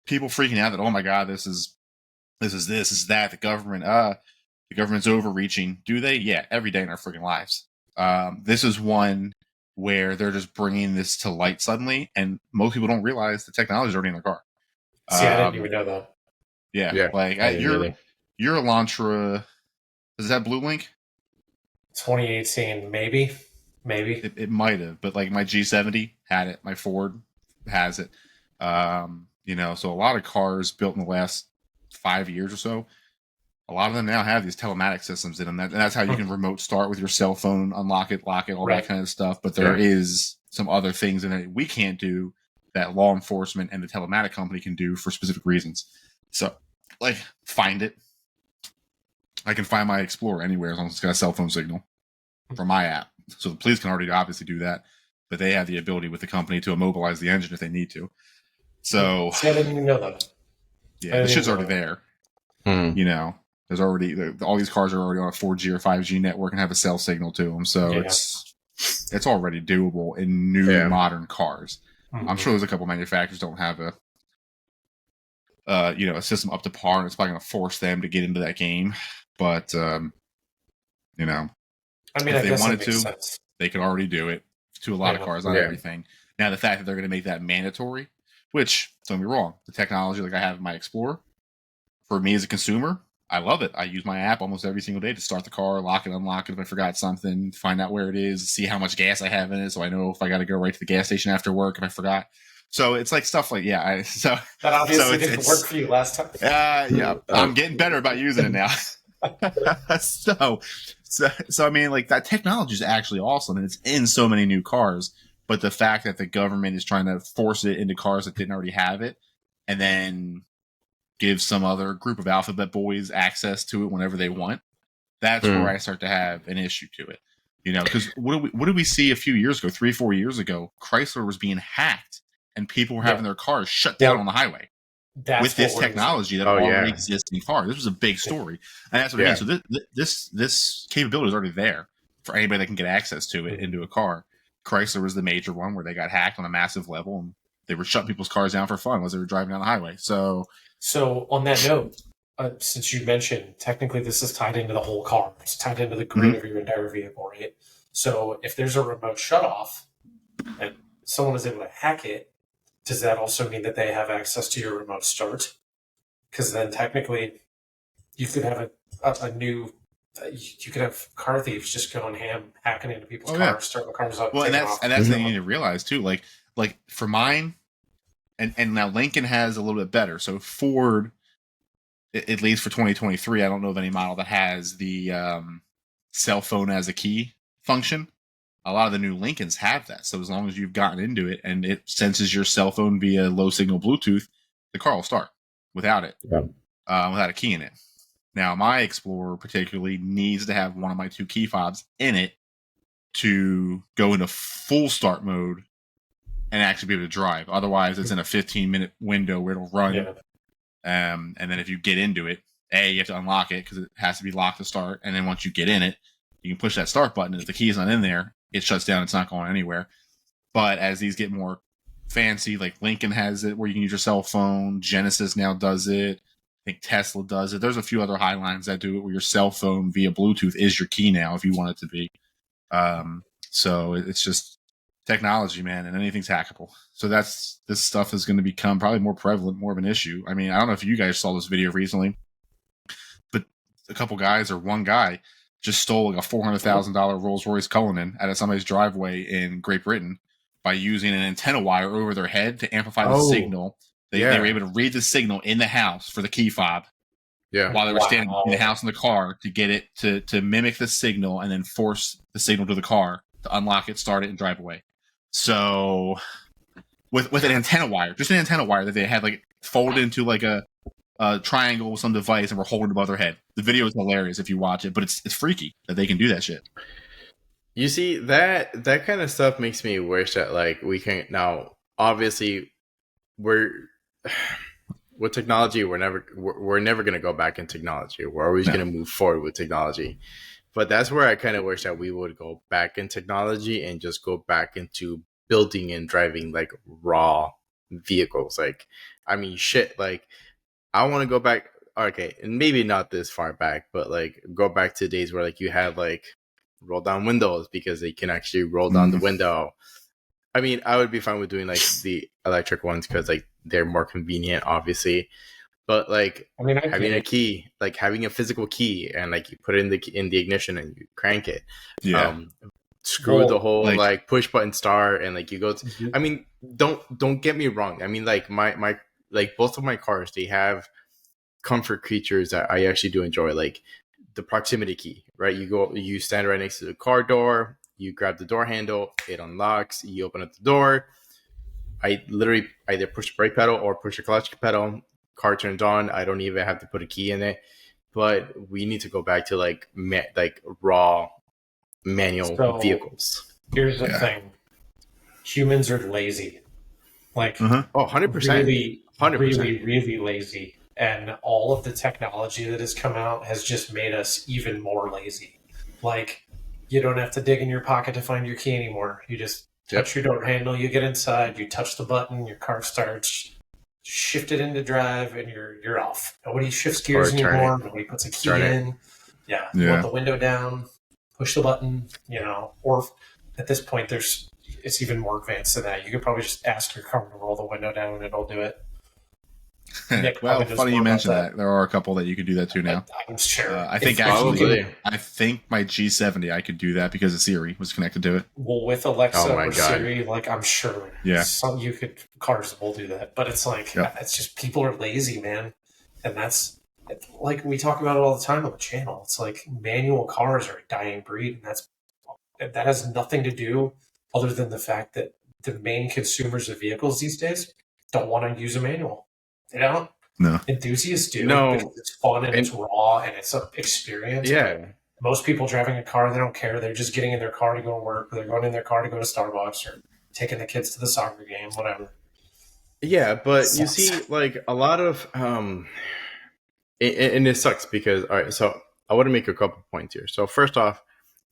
[SPEAKER 3] people freaking out that, oh my God, this is that, the government's overreaching. Do they? Yeah, every day in our freaking lives. This is one where they're just bringing this to light suddenly, and most people don't realize the technology is already in their car.
[SPEAKER 2] See, I didn't even know that.
[SPEAKER 3] Yeah. Your Elantra, does that Blue Link?
[SPEAKER 2] 2018, maybe.
[SPEAKER 3] It might have, but like my G70 had it. My Ford has it. So a lot of cars built in the last 5 years or so, a lot of them now have these telematic systems in them. And that's how you can remote start with your cell phone, unlock it, lock it, all that kind of stuff. But there is some other things in it we can't do that law enforcement and the telematic company can do for specific reasons. So, find it. I can find my Explorer anywhere as long as it's got a cell phone signal from my app. So the police can already obviously do that, but they have the ability with the company to immobilize the engine if they need to. So
[SPEAKER 2] See, I didn't even know that.
[SPEAKER 3] yeah, the shit's already there. You know, there's already all these cars are already on a 4G or 5G network and have a cell signal to them. So it's already doable in new modern cars. I'm sure there's a couple manufacturers don't have a system up to par, and it's probably going to force them to get into that game. But you know,
[SPEAKER 2] I mean,
[SPEAKER 3] if
[SPEAKER 2] I
[SPEAKER 3] they
[SPEAKER 2] guess
[SPEAKER 3] wanted
[SPEAKER 2] that makes
[SPEAKER 3] to,
[SPEAKER 2] sense.
[SPEAKER 3] they could already do it to a lot of cars, not everything. Now, the fact that they're going to make that mandatory, which, don't get me wrong, the technology like I have in my Explorer, for me as a consumer, I love it. I use my app almost every single day to start the car, lock it, unlock it if I forgot something, find out where it is, see how much gas I have in it, so I know if I got to go right to the gas station after work if I forgot. So it's like stuff like that
[SPEAKER 2] obviously didn't work for you last time.
[SPEAKER 3] Yeah, I'm getting better about using it now. So I mean, like, that technology is actually awesome, and it's in so many new cars. But the fact that the government is trying to force it into cars that didn't already have it, and then give some other group of alphabet boys access to it whenever they want, that's where I start to have an issue to it. You know, because what did we see a few years ago, 3-4 years ago? Chrysler was being hacked, and people were having their cars shut down on the highway. With this technology that already exists in cars. This was a big story. And that's what I mean. So this capability is already there for anybody that can get access to it into a car. Chrysler was the major one where they got hacked on a massive level, and they were shutting people's cars down for fun as they were driving down the highway. So on
[SPEAKER 2] that note, since you mentioned, technically this is tied into the whole car. It's tied into the grid of your entire vehicle, right? So if there's a remote shutoff and someone is able to hack it, does that also mean that they have access to your remote start? Because then technically you could have you could have car thieves just going ham, hacking into people's cars, starting the cars up.
[SPEAKER 3] Well, and that's the thing you need to realize too. Like for mine, and now Lincoln has a little bit better. So Ford, at least for 2023, I don't know of any model that has the cell phone as a key function. A lot of the new Lincolns have that. So as long as you've gotten into it and it senses your cell phone via low signal Bluetooth, the car will start without it, without a key in it. Now, my Explorer particularly needs to have one of my 2 key fobs in it to go into full start mode and actually be able to drive. Otherwise, it's in a 15-minute window where it'll run. And then if you get into it, you have to unlock it because it has to be locked to start. And then once you get in it, you can push that start button. And if the key is not in there, it shuts down. It's not going anywhere. But as these get more fancy, like Lincoln has it where you can use your cell phone. Genesis now does it. I think Tesla does it. There's a few other Highlines that do it where your cell phone via Bluetooth is your key now if you want it to be. So it's just technology, man, and anything's hackable. So this stuff is going to become probably more prevalent, more of an issue. I mean, I don't know if you guys saw this video recently, but a couple guys or one guy just stole like a $400,000 Rolls-Royce Cullinan out of somebody's driveway in Great Britain by using an antenna wire over their head to amplify the signal. They were able to read the signal in the house for the key fob while they were standing in the house in the car to get it to mimic the signal and then force the signal to the car to unlock it, start it, and drive away. So with an antenna wire, just an antenna wire that they had like folded into like a triangle with some device and were holding above their head. The video is hilarious if you watch it, but it's freaky that they can do that shit.
[SPEAKER 1] You see, that kind of stuff makes me wish that like we can now. Obviously, with technology, we're never going to go back in technology. We're always going to move forward with technology. But that's where I kind of wish that we would go back in technology and just go back into building and driving like raw vehicles. Like, I mean, shit, like I want to go back. Okay, and maybe not this far back, but like go back to days where like you had like roll down windows because they can actually roll down the window. I mean, I would be fine with doing like the electric ones because like they're more convenient, obviously. But like having a key, like having a physical key, and like you put it in the ignition and you crank it. Screw the whole like push button start and like you go. I mean, don't get me wrong. I mean, like my like both of my cars, they have comfort features that I actually do enjoy, like the proximity key, right? You stand right next to the car door, you grab the door handle, it unlocks, you open up the door. I literally either push the brake pedal or push the clutch pedal, car turns on. I don't even have to put a key in it. But we need to go back to like raw manual vehicles.
[SPEAKER 2] Here's the thing. Humans are lazy. Like,
[SPEAKER 3] Mhm.
[SPEAKER 1] Oh, 100%.
[SPEAKER 2] really,
[SPEAKER 1] 100%.
[SPEAKER 2] really lazy. And all of the technology that has come out has just made us even more lazy. Like, you don't have to dig in your pocket to find your key anymore. You just touch your door handle, you get inside, you touch the button, your car starts, shift it into drive, and you're off. Nobody shifts gears
[SPEAKER 1] Or turn
[SPEAKER 2] anymore.
[SPEAKER 1] it.
[SPEAKER 2] Nobody puts a key
[SPEAKER 1] Turn it.
[SPEAKER 2] in. You
[SPEAKER 3] Yeah.
[SPEAKER 2] want the window down, push the button, or at this point, it's even more advanced than that. You could probably just ask your car to roll the window down and it'll do it. Nick
[SPEAKER 3] Well,
[SPEAKER 2] probably knows
[SPEAKER 3] funny you
[SPEAKER 2] more about
[SPEAKER 3] mentioned that. There are a couple that you could do that to now.
[SPEAKER 2] I'm sure.
[SPEAKER 3] I think
[SPEAKER 2] If
[SPEAKER 3] actually,
[SPEAKER 1] Probably.
[SPEAKER 3] I think my G70 I could do that because of Siri was connected to it.
[SPEAKER 2] Well, with Alexa
[SPEAKER 1] Oh my
[SPEAKER 2] or
[SPEAKER 1] God.
[SPEAKER 2] Siri, like I'm sure,
[SPEAKER 3] Yeah.
[SPEAKER 2] cars will do that. But it's like
[SPEAKER 3] Yep.
[SPEAKER 2] it's just people are lazy, man, and that's like we talk about it all the time on the channel. It's like manual cars are a dying breed, and that has nothing to do other than the fact that the main consumers of vehicles these days don't want to use a manual. They don't.
[SPEAKER 3] No.
[SPEAKER 2] Enthusiasts do.
[SPEAKER 1] No.
[SPEAKER 2] Because it's fun and it's raw and it's an experience.
[SPEAKER 1] Yeah.
[SPEAKER 2] Most people driving a car, they don't care. They're just getting in their car to go to work, or they're going in their car to go to Starbucks, or taking the kids to the soccer game, whatever.
[SPEAKER 1] Yeah, but you
[SPEAKER 2] Sucks.
[SPEAKER 1] see, like a lot of, and it sucks because, all right, so I want to make a couple points here. So first off,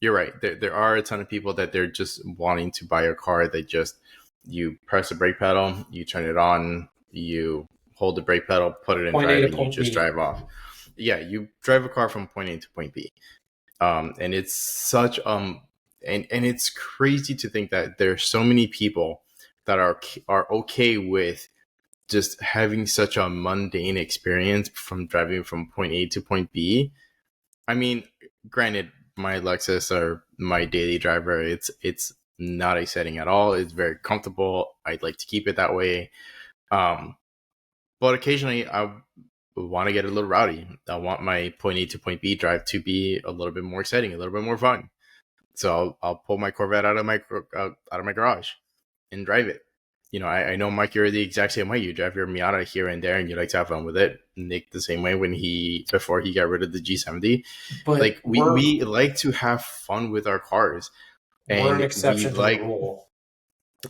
[SPEAKER 1] you're right. There are a ton of people that they're just wanting to buy a car that just, you press the brake pedal, you turn it on, you hold the brake pedal, put it in
[SPEAKER 2] Point A
[SPEAKER 1] drive,
[SPEAKER 2] to
[SPEAKER 1] and you
[SPEAKER 2] point
[SPEAKER 1] just
[SPEAKER 2] B.
[SPEAKER 1] drive off. Yeah, you drive a car from point A to point B. And it's such, and it's crazy to think that there's so many people that are okay with just having such a mundane experience from driving from point A to point B. I mean, granted, my Lexus or my daily driver, it's not exciting at all. It's very comfortable. I'd like to keep it that way. But occasionally I want to get a little rowdy. I want my point A to point B drive to be a little bit more exciting, a little bit more fun. So I'll pull my Corvette out of my garage and drive it. You know, I know, Mike, you're the exact same way. You drive your Miata here and there, and you like to have fun with it. Nick the same way before he got rid of the G70.
[SPEAKER 2] But
[SPEAKER 1] Like we like to have fun with our cars. And
[SPEAKER 2] we're an exception to the rule.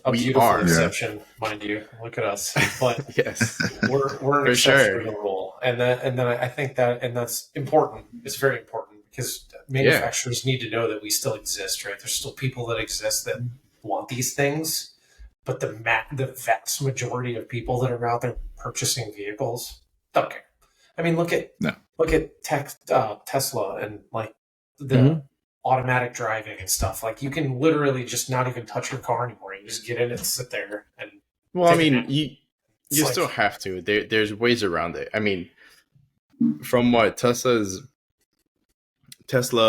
[SPEAKER 2] A
[SPEAKER 1] we
[SPEAKER 2] beautiful
[SPEAKER 1] are.
[SPEAKER 2] exception, mind you. Look at us. But
[SPEAKER 1] Yes.
[SPEAKER 2] we're an
[SPEAKER 1] For
[SPEAKER 2] exception
[SPEAKER 1] sure.
[SPEAKER 2] to the rule. And then I think that's important. It's very important because manufacturers need to know that we still exist, right? There's still people that exist that want these things. But the vast majority of people that are out there purchasing vehicles don't care. I mean, look at Tesla and like the automatic driving and stuff. Like you can literally just not even touch your car anymore. You just get in and sit there. And
[SPEAKER 1] Well, I mean, you still have to. There's ways around it. I mean, from what Tesla,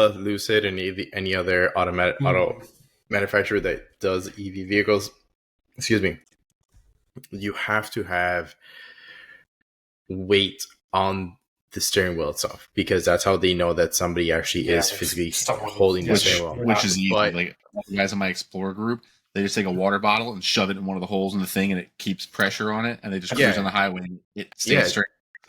[SPEAKER 1] Lucid, and any other auto manufacturer that does EV vehicles, excuse me, you have to have weight on the steering wheel itself because that's how they know that somebody actually is physically holding the steering wheel.
[SPEAKER 3] Which is easy. Like the guys in my Explorer group, they just take a water bottle and shove it in one of the holes in the thing, and it keeps pressure on it, and they just cruise on the highway, and it stays straight.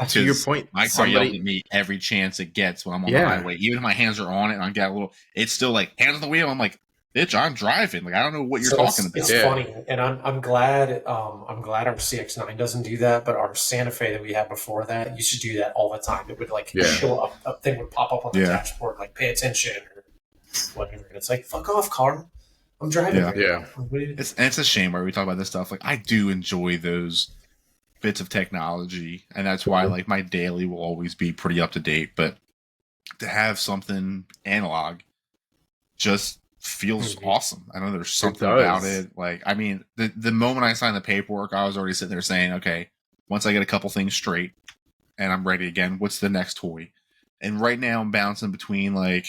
[SPEAKER 1] To your point,
[SPEAKER 3] my car yells at me every chance it gets when I'm on the highway. Even if my hands are on it and I get a little, it's still like hands on the wheel. I'm like, bitch, I'm driving. Like I don't know what you're talking about.
[SPEAKER 2] It's funny, and I'm glad. I'm glad our CX-9 doesn't do that, but our Santa Fe that we had before that used to do that all the time. It would like show up, a thing would pop up on the dashboard, like pay attention or whatever. And it's like, fuck off, car. I'm driving.
[SPEAKER 1] Yeah.
[SPEAKER 3] It's a shame where we talk about this stuff. Like I do enjoy those bits of technology, and that's why like my daily will always be pretty up to date. But to have something analog just feels awesome. I know there's something about it. Like, I mean, the moment I signed the paperwork, I was already sitting there saying, okay, once I get a couple things straight and I'm ready again, what's the next toy? And right now I'm bouncing between like,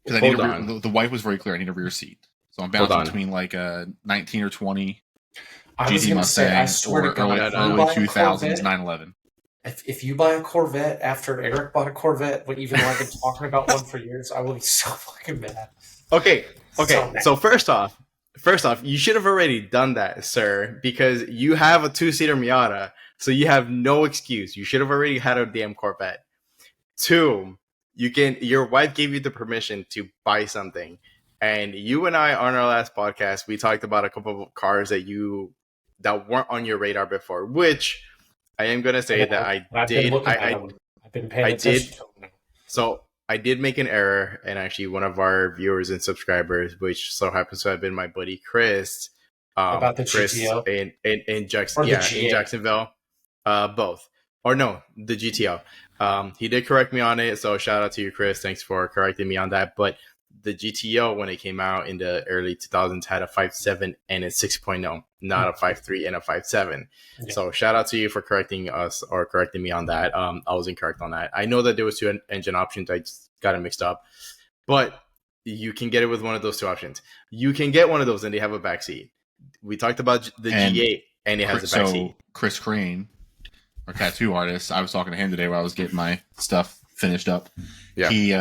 [SPEAKER 3] because I need the wife was very clear. I need a rear seat, so I'm bouncing between like a 19 or 20 GT Mustang or early 2000s 911.
[SPEAKER 2] If you buy a Corvette after Eric bought a Corvette, but even though I've been talking about one for years, I will be so fucking mad.
[SPEAKER 1] Okay. So first off, you should have already done that, sir, because you have a 2-seater Miata, so you have no excuse. You should have already had a damn Corvette. 2, your wife gave you the permission to buy something, and you and I on our last podcast we talked about a couple of cars that you that weren't on your radar before, which I am going to say that I did.
[SPEAKER 2] I've been paying attention to them now.
[SPEAKER 1] So I did make an error, and actually one of our viewers and subscribers, which so happens to have been my buddy Chris,
[SPEAKER 2] about the
[SPEAKER 1] Chris
[SPEAKER 2] GTO
[SPEAKER 1] in Jacksonville, both, or no, the GTO. He did correct me on it, so shout out to you, Chris. Thanks for correcting me on that. But the GTO, when it came out in the early 2000s, had a 5.7 and a 6.0, not a 5.3 and a 5.7. Yeah. So shout out to you for correcting us or correcting me on that. I was incorrect on that. I know that there was two engine options. I just got it mixed up. But you can get it with one of those two options. You can get one of those and they have a backseat. We talked about the G8 and it has a backseat.
[SPEAKER 3] So Chris Crane, our tattoo artist, I was talking to him today while I was getting my stuff finished up. Yeah. He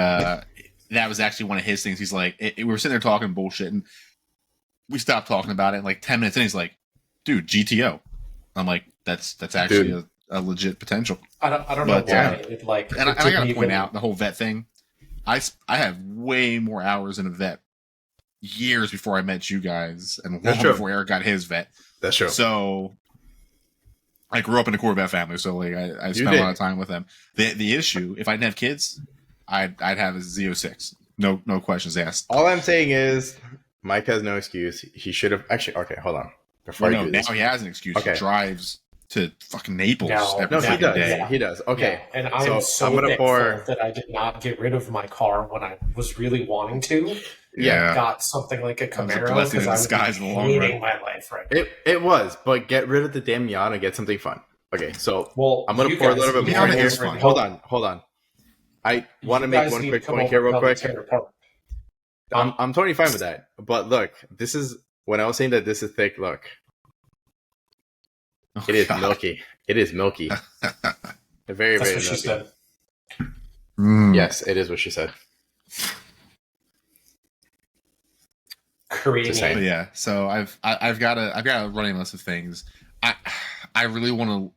[SPEAKER 3] that was actually one of his things. He's like, we were sitting there talking bullshit, and we stopped talking about it. And like 10 minutes in, he's like, "Dude, GTO." I'm like, "That's actually a legit potential."
[SPEAKER 2] I don't know why.
[SPEAKER 3] And I got to point out the whole vet thing. I have way more hours in a vet years before I met you guys, and long before Eric got his vet.
[SPEAKER 1] That's true.
[SPEAKER 3] So I grew up in a Corvette family, so like I spent a lot of time with them. The issue, if I didn't have kids, I'd have a Z06. No questions asked.
[SPEAKER 1] All I'm saying is Mike has no excuse. He should have actually. Okay, hold on.
[SPEAKER 3] Now he has an excuse. Okay. He drives to fucking Naples every
[SPEAKER 1] he does.
[SPEAKER 3] day.
[SPEAKER 1] Yeah, he does. Okay,
[SPEAKER 2] yeah. And I'm so thankful that I did not get rid of my car when I was really wanting to.
[SPEAKER 1] Yeah,
[SPEAKER 2] got something like a Camaro because I was hating my life right now.
[SPEAKER 1] It was, but get rid of the damn Miata and get something fun. Okay, so I'm gonna pour a little bit more in here. Hold on. I want to make one quick point here, real quick. I'm totally fine with that. But look, this is when I was saying that this is thick. Look, it is milky. It is milky. Very,
[SPEAKER 2] That's
[SPEAKER 1] very
[SPEAKER 2] what
[SPEAKER 1] milky.
[SPEAKER 2] She said.
[SPEAKER 1] Yes, it is what she said.
[SPEAKER 2] Creamy.
[SPEAKER 3] But yeah, so I've got a running list of things. I really want to,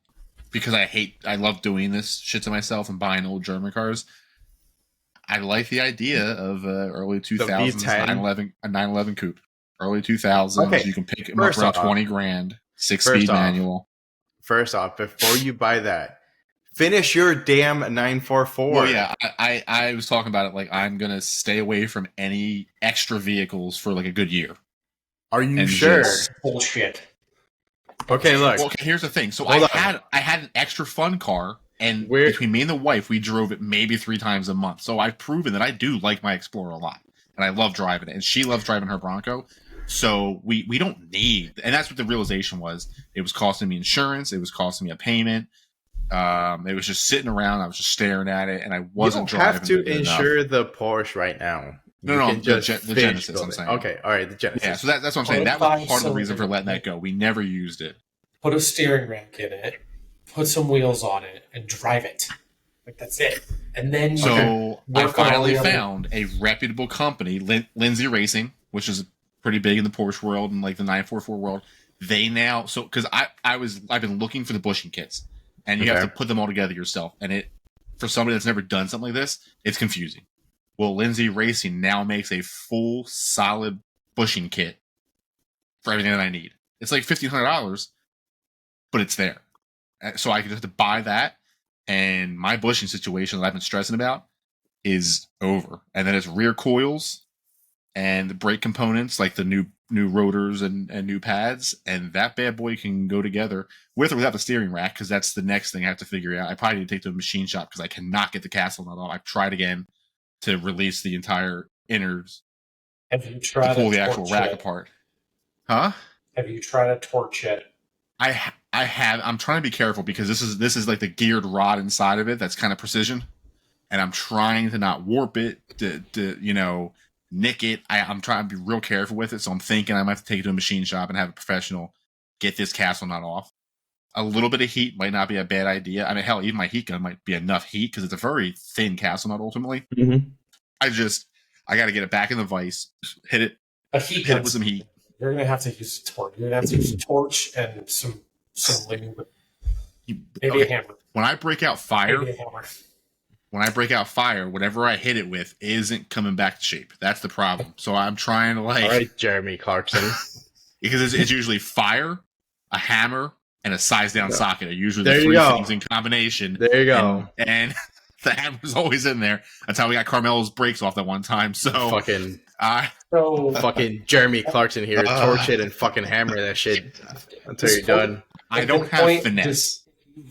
[SPEAKER 3] because I love doing this shit to myself and buying old German cars. I like the idea of early 2000s 911 coupe. Early 2000s, okay. You can pick them up around 20 grand, 6-speed manual.
[SPEAKER 1] First off, before you buy that, finish your damn 944.
[SPEAKER 3] Well, yeah, I was talking about it like I'm going to stay away from any extra vehicles for like a good year.
[SPEAKER 1] Are you sure?
[SPEAKER 2] Bullshit.
[SPEAKER 1] Okay, look.
[SPEAKER 3] Well, okay, here's the thing. So I had an extra fun car, and between me and the wife, we drove it maybe 3 times a month. So I've proven that I do like my Explorer a lot, and I love driving it, and she loves driving her Bronco. So we don't need, and that's what the realization was. It was costing me insurance. It was costing me a payment. It was just sitting around. I was just staring at it, and I wasn't driving.
[SPEAKER 1] You don't have to insure the Porsche right now.
[SPEAKER 3] No, the Genesis. I'm saying.
[SPEAKER 1] Okay, all right, the Genesis.
[SPEAKER 3] Yeah, so that's what I'm saying. That was part of the reason for letting that go. We never used it.
[SPEAKER 2] Put a steering rack in it, put some wheels on it, and drive it. Like that's it. And then
[SPEAKER 3] I finally found a reputable company, Lindsay Racing, which is pretty big in the Porsche world and like the 944 world. They now because I've been looking for the bushing kits, and you have to put them all together yourself. And for somebody that's never done something like this, it's confusing. Well, Lindsay Racing now makes a full, solid bushing kit for everything that I need. It's like $1,500, but it's there. So I just have to buy that, and my bushing situation that I've been stressing about is over. And then it's rear coils and the brake components, like the new rotors and new pads, and that bad boy can go together with or without the steering rack, because that's the next thing I have to figure out. I probably need to take to a machine shop because I cannot get the castle nut off. I've tried again to release the entire inners.
[SPEAKER 2] Have you tried
[SPEAKER 3] to pull the actual rack apart? Huh?
[SPEAKER 2] Have you tried a torch yet?
[SPEAKER 3] I have. I'm trying to be careful because this is like the geared rod inside of it that's kind of precision, and I'm trying to not warp it to nick it. I'm trying to be real careful with it, so I'm thinking I might have to take it to a machine shop and have a professional get this castle nut off. A little bit of heat might not be a bad idea. I mean, hell, even my heat gun might be enough heat because it's a very thin castle nut ultimately.
[SPEAKER 1] Mm-hmm.
[SPEAKER 3] I got to get it back in the vise, hit it with some heat.
[SPEAKER 2] You're going to have to use a torch. You're going to have to use a torch and some lube. Maybe a hammer.
[SPEAKER 3] When I break out fire, whatever I hit it with isn't coming back to shape. That's the problem. So I'm trying to
[SPEAKER 1] all right, Jeremy Clarkson.
[SPEAKER 3] Because it's usually fire, a hammer, and a size down socket are usually
[SPEAKER 1] There
[SPEAKER 3] the
[SPEAKER 1] you
[SPEAKER 3] 3
[SPEAKER 1] go.
[SPEAKER 3] things in combination.
[SPEAKER 1] There you go.
[SPEAKER 3] And the hammer's always in there. That's how we got Carmelo's brakes off that one time. So
[SPEAKER 1] fucking Jeremy Clarkson here, torch it and fucking hammer that shit until you're done.
[SPEAKER 3] I don't have finesse.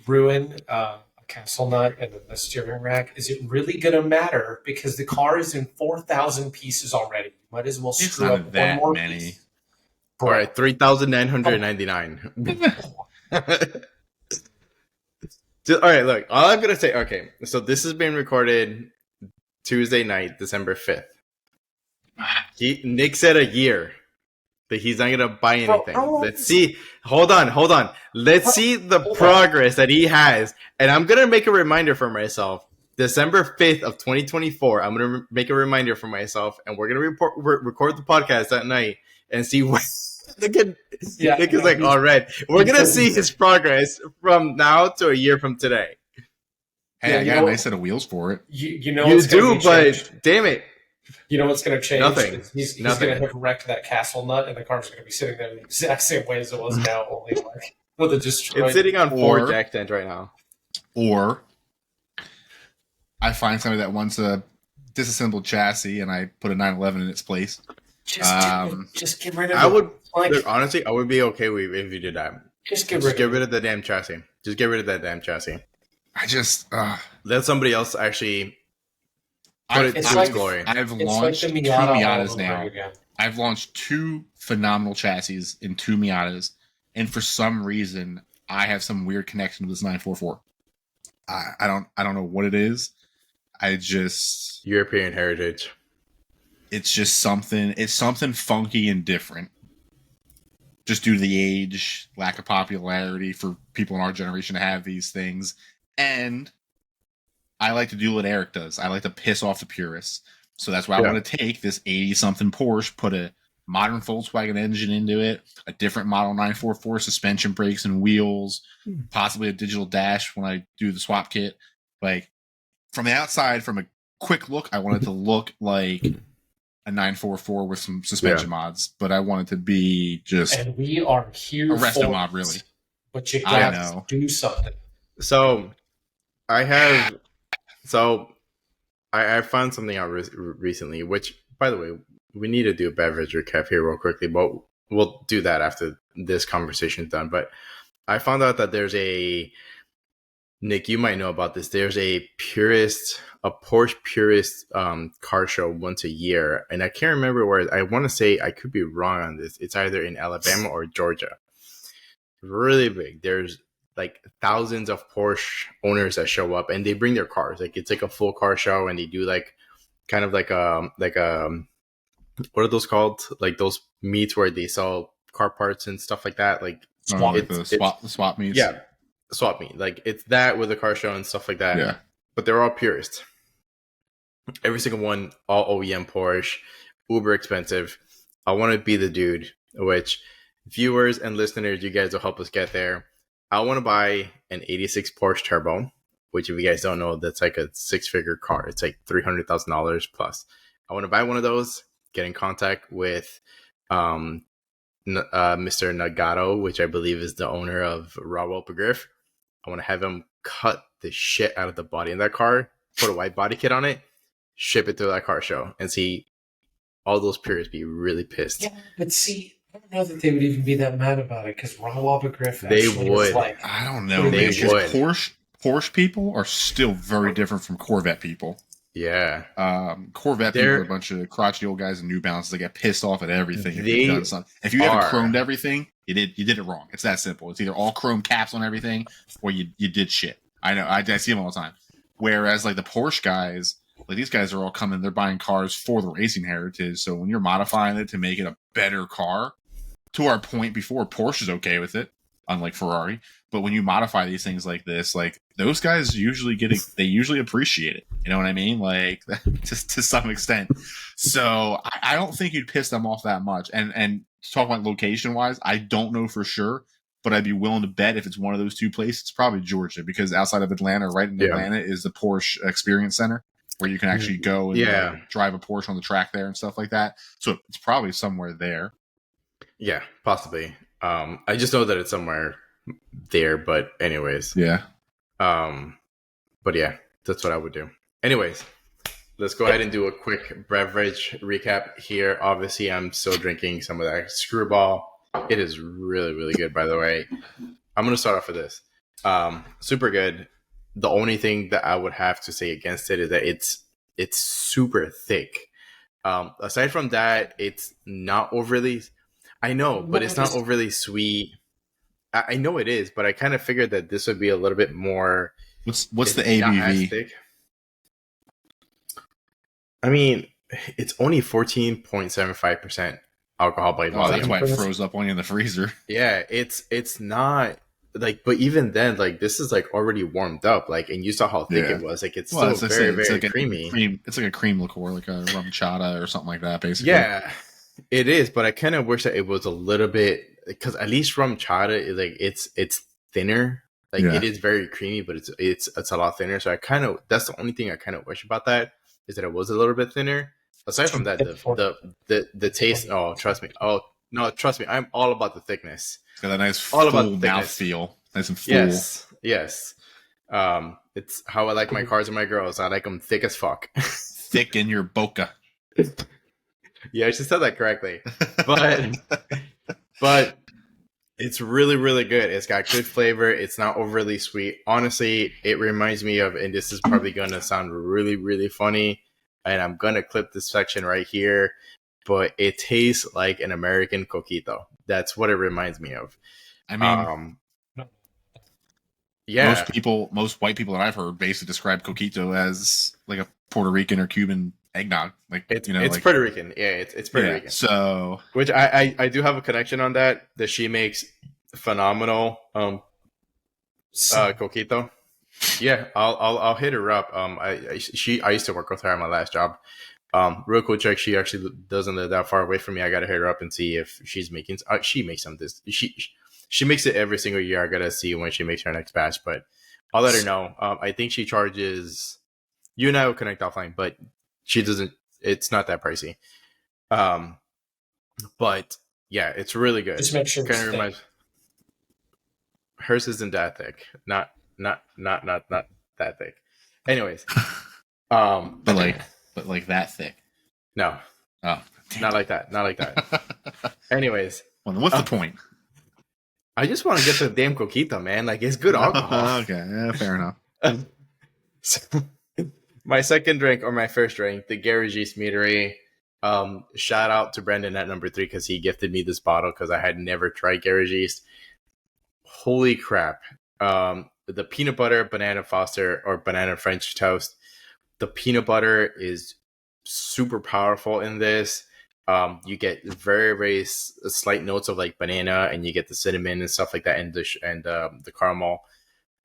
[SPEAKER 2] Ruin a castle nut and then the steering rack. Is it really going to matter? Because the car is in 4,000 pieces already. Might as well screw up one more piece.
[SPEAKER 1] All right, 3,999. All right, look. All I'm gonna say. Okay, so this is being recorded Tuesday night, December 5th. Nick said a year that he's not gonna buy anything. Let's see. Hold on. Let's see the progress that he has, and I'm gonna make a reminder for myself. December 5th of 2024. I'm gonna make a reminder for myself, and we're gonna record the podcast that night and see what. Nick is like, all right. We're gonna see his progress from now to a year from today.
[SPEAKER 3] Hey, I got a nice set of wheels for it.
[SPEAKER 2] You know,
[SPEAKER 1] you do, but damn it.
[SPEAKER 2] You know what's going to change?
[SPEAKER 1] Nothing.
[SPEAKER 2] He's going to have wrecked that castle nut, and the car's going to be sitting there the exact same way as it was now, only like with a destroyed.
[SPEAKER 1] It's sitting on 4 jack stands right now.
[SPEAKER 3] Or I find somebody that wants a disassembled chassis, and I put a 911 in its place.
[SPEAKER 2] Just get rid of it.
[SPEAKER 1] I would honestly, I would be okay with if you did that.
[SPEAKER 2] Just get rid
[SPEAKER 1] of the damn chassis. Just get rid of that damn chassis.
[SPEAKER 3] I just
[SPEAKER 1] let somebody else actually.
[SPEAKER 3] I've launched 2 Miatas now. I've launched 2 phenomenal chassis in 2 Miatas, and for some reason, I have some weird connection with this 944. I don't know what it is. I just
[SPEAKER 1] European heritage.
[SPEAKER 3] It's just something. It's something funky and different. Just due to the age, lack of popularity for people in our generation to have these things, and I like to do what Eric does. I like to piss off the purists. So that's why I want to take this 80-something Porsche, put a modern Volkswagen engine into it, a different model 944 suspension brakes and wheels, possibly a digital dash when I do the swap kit. Like, from the outside, from a quick look, I want it to look like a 944 with some suspension mods, but I want it to be just...
[SPEAKER 2] And we are here
[SPEAKER 3] a resto mod, really.
[SPEAKER 2] But you gotta do something.
[SPEAKER 1] So, I found something out recently, which, by the way, we need to do a beverage recap here real quickly, but we'll do that after this conversation's done. But I found out that there's Nick, you might know about this. There's a Porsche purist car show once a year, and I can't remember where. I want to say, I could be wrong on this. It's either in Alabama or Georgia. Really big. There's like thousands of Porsche owners that show up, and they bring their cars. Like, it's like a full car show, and they do like kind of like what are those called? Like those meets where they sell car parts and stuff like that. Like
[SPEAKER 3] swap meets.
[SPEAKER 1] Yeah, swap meet. Like, it's that with a car show and stuff like that.
[SPEAKER 3] Yeah,
[SPEAKER 1] but they're all purists. Every single one, all OEM Porsche, uber expensive. I want to be the dude, which viewers and listeners, you guys will help us get there. I want to buy an 86 Porsche Turbo, which, if you guys don't know, that's like a 6-figure car. It's like $300,000 plus. I want to buy one of those, get in contact with Mr. Nagato, which I believe is the owner of Raw Griff. I want to have him cut the shit out of the body in that car, put a white body kit on it, ship it to that car show, and see all those purists be really pissed.
[SPEAKER 2] Yeah, but see, I don't know that they would even be that mad about it, because Raw Griff.
[SPEAKER 1] They would.
[SPEAKER 2] Like,
[SPEAKER 3] I don't know.
[SPEAKER 1] They would.
[SPEAKER 3] Porsche people are still very different from Corvette people.
[SPEAKER 1] Yeah.
[SPEAKER 3] Corvette people are a bunch of crotchety old guys in New Balance that get pissed off at everything. If you haven't chromed everything, you did it wrong. It's that simple. It's either all chrome caps on everything, or you did shit. I know. I see them all the time. Whereas like the Porsche guys, like these guys are all coming, they're buying cars for the racing heritage. So when you're modifying it to make it a better car, to our point before, Porsche is okay with it, unlike Ferrari. But when you modify these things like this, like those guys usually they usually appreciate it. You know what I mean? Like, just to some extent. So I don't think you'd piss them off that much. And to talk about location wise, I don't know for sure, but I'd be willing to bet if it's one of those 2 places, it's probably Georgia, because outside of Atlanta, right in Atlanta, is the Porsche Experience Center, where you can actually go and drive a Porsche on the track there and stuff like that. So it's probably somewhere there.
[SPEAKER 1] Yeah, possibly. I just know that it's somewhere there, but anyways.
[SPEAKER 3] Yeah.
[SPEAKER 1] But yeah, that's what I would do. Anyways, let's go ahead and do a quick beverage recap here. Obviously, I'm still drinking some of that Screwball. It is really, really good, by the way. I'm going to start off with this. Super good. The only thing that I would have to say against it is that it's super thick. Aside from that, it's not overly... I know, but it's not overly sweet. I know it is, but I kind of figured that this would be a little bit more...
[SPEAKER 3] What's the ABV?
[SPEAKER 1] I mean, it's only 14.75% alcohol by volume.
[SPEAKER 3] That's why it froze up on you in the freezer.
[SPEAKER 1] Yeah, it's not like, but even then, like this is like already warmed up, like, and you saw how thick it was. Like it's still very creamy.
[SPEAKER 3] It's like a cream liqueur, like a rum chata or something like that, basically.
[SPEAKER 1] Yeah, it is. But I kind of wish that it was a little bit, because at least rum chata is like it's thinner. Like it is very creamy, but it's a lot thinner. So that's the only thing I kind of wish about that, is that it was a little bit thinner. Aside from that, the taste. Oh, trust me. Oh no, trust me. I'm all about the thickness.
[SPEAKER 3] It's got that nice full mouth feel. Nice and full.
[SPEAKER 1] Yes. It's how I like my cars and my girls. I like them thick as fuck.
[SPEAKER 3] Thick in your boca.
[SPEAKER 1] Yeah, I just said that correctly. But it's really, really good. It's got good flavor. It's not overly sweet. Honestly, it reminds me of, and this is probably going to sound really, really funny, and I'm going to clip this section right here, but it tastes like an American coquito. That's what it reminds me of.
[SPEAKER 3] I mean,
[SPEAKER 1] yeah.
[SPEAKER 3] Most white people that I've heard basically describe coquito as like a Puerto Rican or Cuban eggnog. Like
[SPEAKER 1] it's
[SPEAKER 3] like,
[SPEAKER 1] Puerto Rican. Yeah, it's Puerto Rican.
[SPEAKER 3] So,
[SPEAKER 1] which I do have a connection on that she makes phenomenal coquito. Yeah, I'll hit her up. I used to work with her at my last job. Real cool chick. She actually doesn't live that far away from me. I gotta hit her up and see if she's making. She makes some this. She makes it every single year. I gotta see when she makes her next batch, but I'll let her know. I think she charges. You and I will connect offline, but she doesn't. It's not that pricey. But yeah, it's really good.
[SPEAKER 2] Just make sure it's thick.
[SPEAKER 1] Hers isn't that thick. Not that thick. Anyways,
[SPEAKER 3] but like that thick.
[SPEAKER 1] No.
[SPEAKER 3] Oh,
[SPEAKER 1] not like that. Not like that. Anyways,
[SPEAKER 3] well, what's the point?
[SPEAKER 1] I just want to get the damn coquito, man. Like, it's good alcohol.
[SPEAKER 3] Okay, yeah, fair enough.
[SPEAKER 1] So, my second drink, or my first drink, the Garage East Meadery. Shout out to Brendan at number 3 because he gifted me this bottle because I had never tried Garage East. Holy crap. The peanut butter banana Foster or banana French toast. The peanut butter is super powerful in this. You get very, very slight notes of like banana, and you get the cinnamon and stuff like that, and the caramel.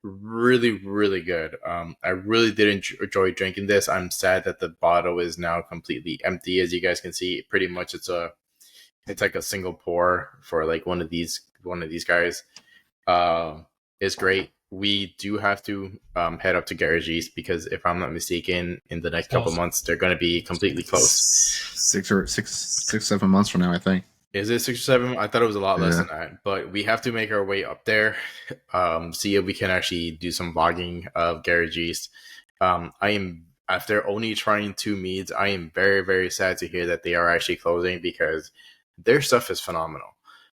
[SPEAKER 1] Really, really good. I really did enjoy drinking this. I'm sad that the bottle is now completely empty. As you guys can see, pretty much it's like a single pour for like one of these guys. It's great. We do have to head up to Garage East because if I'm not mistaken, in the next couple months they're going to be completely closed.
[SPEAKER 3] 7 months from now, I think.
[SPEAKER 1] Is it 6 or 7? I thought it was a lot less than that. But we have to make our way up there. See if we can actually do some vlogging of Garage East. I am, after only trying 2 meads, I am very, very sad to hear that they are actually closing because their stuff is phenomenal.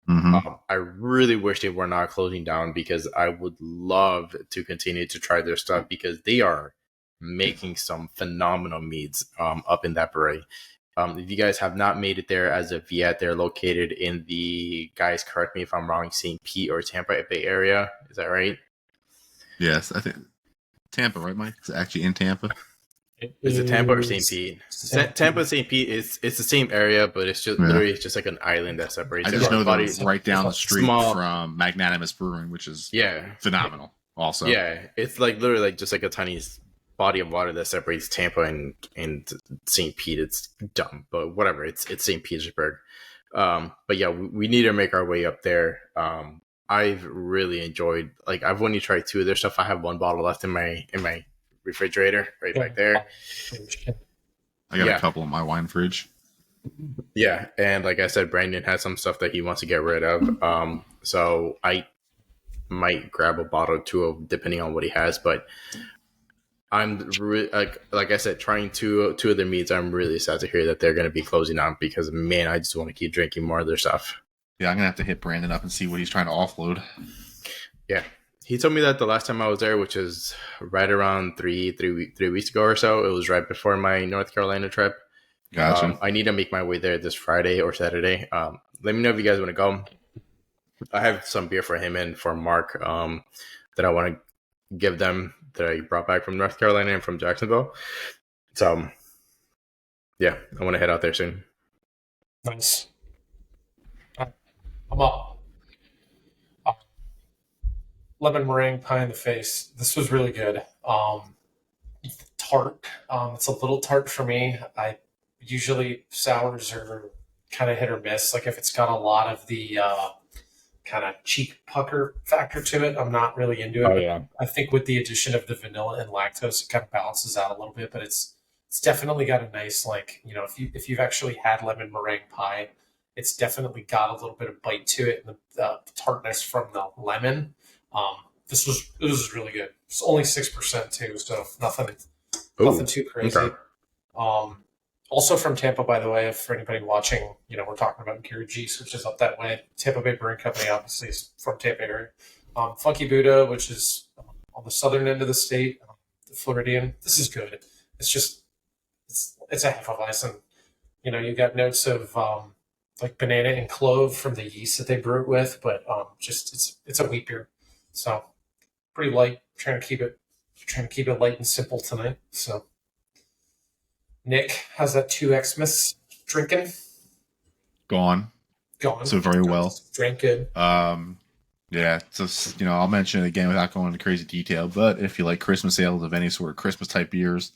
[SPEAKER 3] Mm-hmm.
[SPEAKER 1] I really wish they were not closing down because I would love to continue to try their stuff because they are making some phenomenal meads up in that brewery. If you guys have not made it there as of yet, they're located in the, guys, correct me if I'm wrong, St. Pete or Tampa Bay area. Is that right?
[SPEAKER 3] Yes, I think Tampa, right, Mike? It's actually in Tampa.
[SPEAKER 1] Is it Tampa or St. Pete? Tampa, St. Pete, it's the same area, but it's just literally just like an island that separates.
[SPEAKER 3] I just know that it's right down the street from Magnanimous Brewing, which is phenomenal. Also,
[SPEAKER 1] it's like literally like just like a tiny body of water that separates Tampa and St. Pete. It's dumb, but whatever. It's St. Petersburg. But yeah, we need to make our way up there. I've really enjoyed. Like, I've only tried 2 of their stuff. I have 1 bottle left in my refrigerator right back there.
[SPEAKER 3] I got a couple in my wine fridge.
[SPEAKER 1] Yeah, and like I said, Brandon has some stuff that he wants to get rid of. So I might grab a bottle or two of depending on what he has, but like I said, trying two of their meats. I'm really sad to hear that they're going to be closing down because man, I just want to keep drinking more of their stuff.
[SPEAKER 3] Yeah, I'm gonna have to hit Brandon up and see what he's trying to offload.
[SPEAKER 1] Yeah, he told me that the last time I was there, which is right around three weeks ago or so, it was right before my North Carolina trip.
[SPEAKER 3] Gotcha.
[SPEAKER 1] I need to make my way there this Friday or Saturday. Let me know if you guys want to go. I have some beer for him and for Mark that I want to give them that I brought back from North Carolina and from Jacksonville. So, yeah, I want to head out there soon.
[SPEAKER 2] Nice. I'm up. Lemon meringue pie in the face. This was really good. Tart. It's a little tart for me. I usually sours are kind of hit or miss. Like if it's got a lot of the kind of cheek pucker factor to it, I'm not really into it.
[SPEAKER 1] Oh,
[SPEAKER 2] but
[SPEAKER 1] yeah.
[SPEAKER 2] I think with the addition of the vanilla and lactose, it kind of balances out a little bit. But it's definitely got a nice, like, you know, if you've actually had lemon meringue pie, it's definitely got a little bit of bite to it, and the tartness from the lemon. This was really good. It's only 6% too, so nothing too crazy.
[SPEAKER 1] Okay.
[SPEAKER 2] Also from Tampa, by the way, for anybody watching, you know, we're talking about Gary G's, which is up that way. Tampa Bay Brewing Company, obviously, is from Tampa area. Funky Buddha, which is on the southern end of the state, the Floridian. This is good. It's just, it's a Hefeweizen. You know, you got notes of like banana and clove from the yeast that they brew it with, but just it's a wheat beer, so pretty light. Trying to keep it light and simple tonight. So, Nick, how's that 2Xmas drinking?
[SPEAKER 3] Gone. So very well.
[SPEAKER 2] Drank good.
[SPEAKER 3] Yeah, just, you know, I'll mention it again without going into crazy detail, but if you like Christmas ales of any sort of Christmas type beers,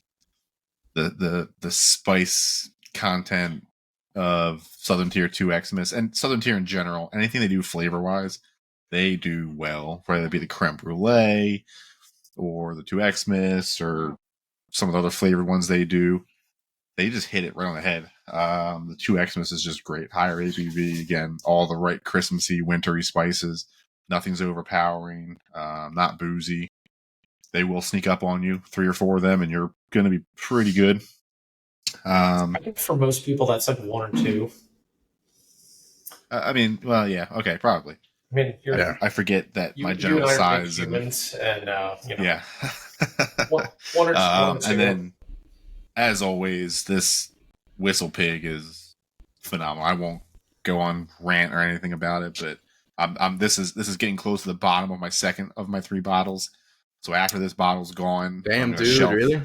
[SPEAKER 3] the spice content of Southern Tier 2Xmas and Southern Tier in general, anything they do flavor wise, they do well, whether it be the creme brulee or the 2Xmas or some of the other flavored ones they do. They just hit it right on the head. The 2Xmas is just great. Higher ABV, again, all the right Christmassy, wintry spices. Nothing's overpowering, not boozy. They will sneak up on you, 3 or 4 of them, and you're going to be pretty good.
[SPEAKER 2] I think for most people, that's like 1 or 2.
[SPEAKER 3] I mean, well, yeah, okay, probably.
[SPEAKER 2] I mean,
[SPEAKER 3] I forget that my general size
[SPEAKER 2] and humans, and you know,
[SPEAKER 3] yeah,
[SPEAKER 2] one or 2.
[SPEAKER 3] And then, as always, this Whistle Pig is phenomenal. I won't go on rant or anything about it, but this is getting close to the bottom of my second of my 3 bottles. So after this bottle's gone,
[SPEAKER 1] damn dude, really?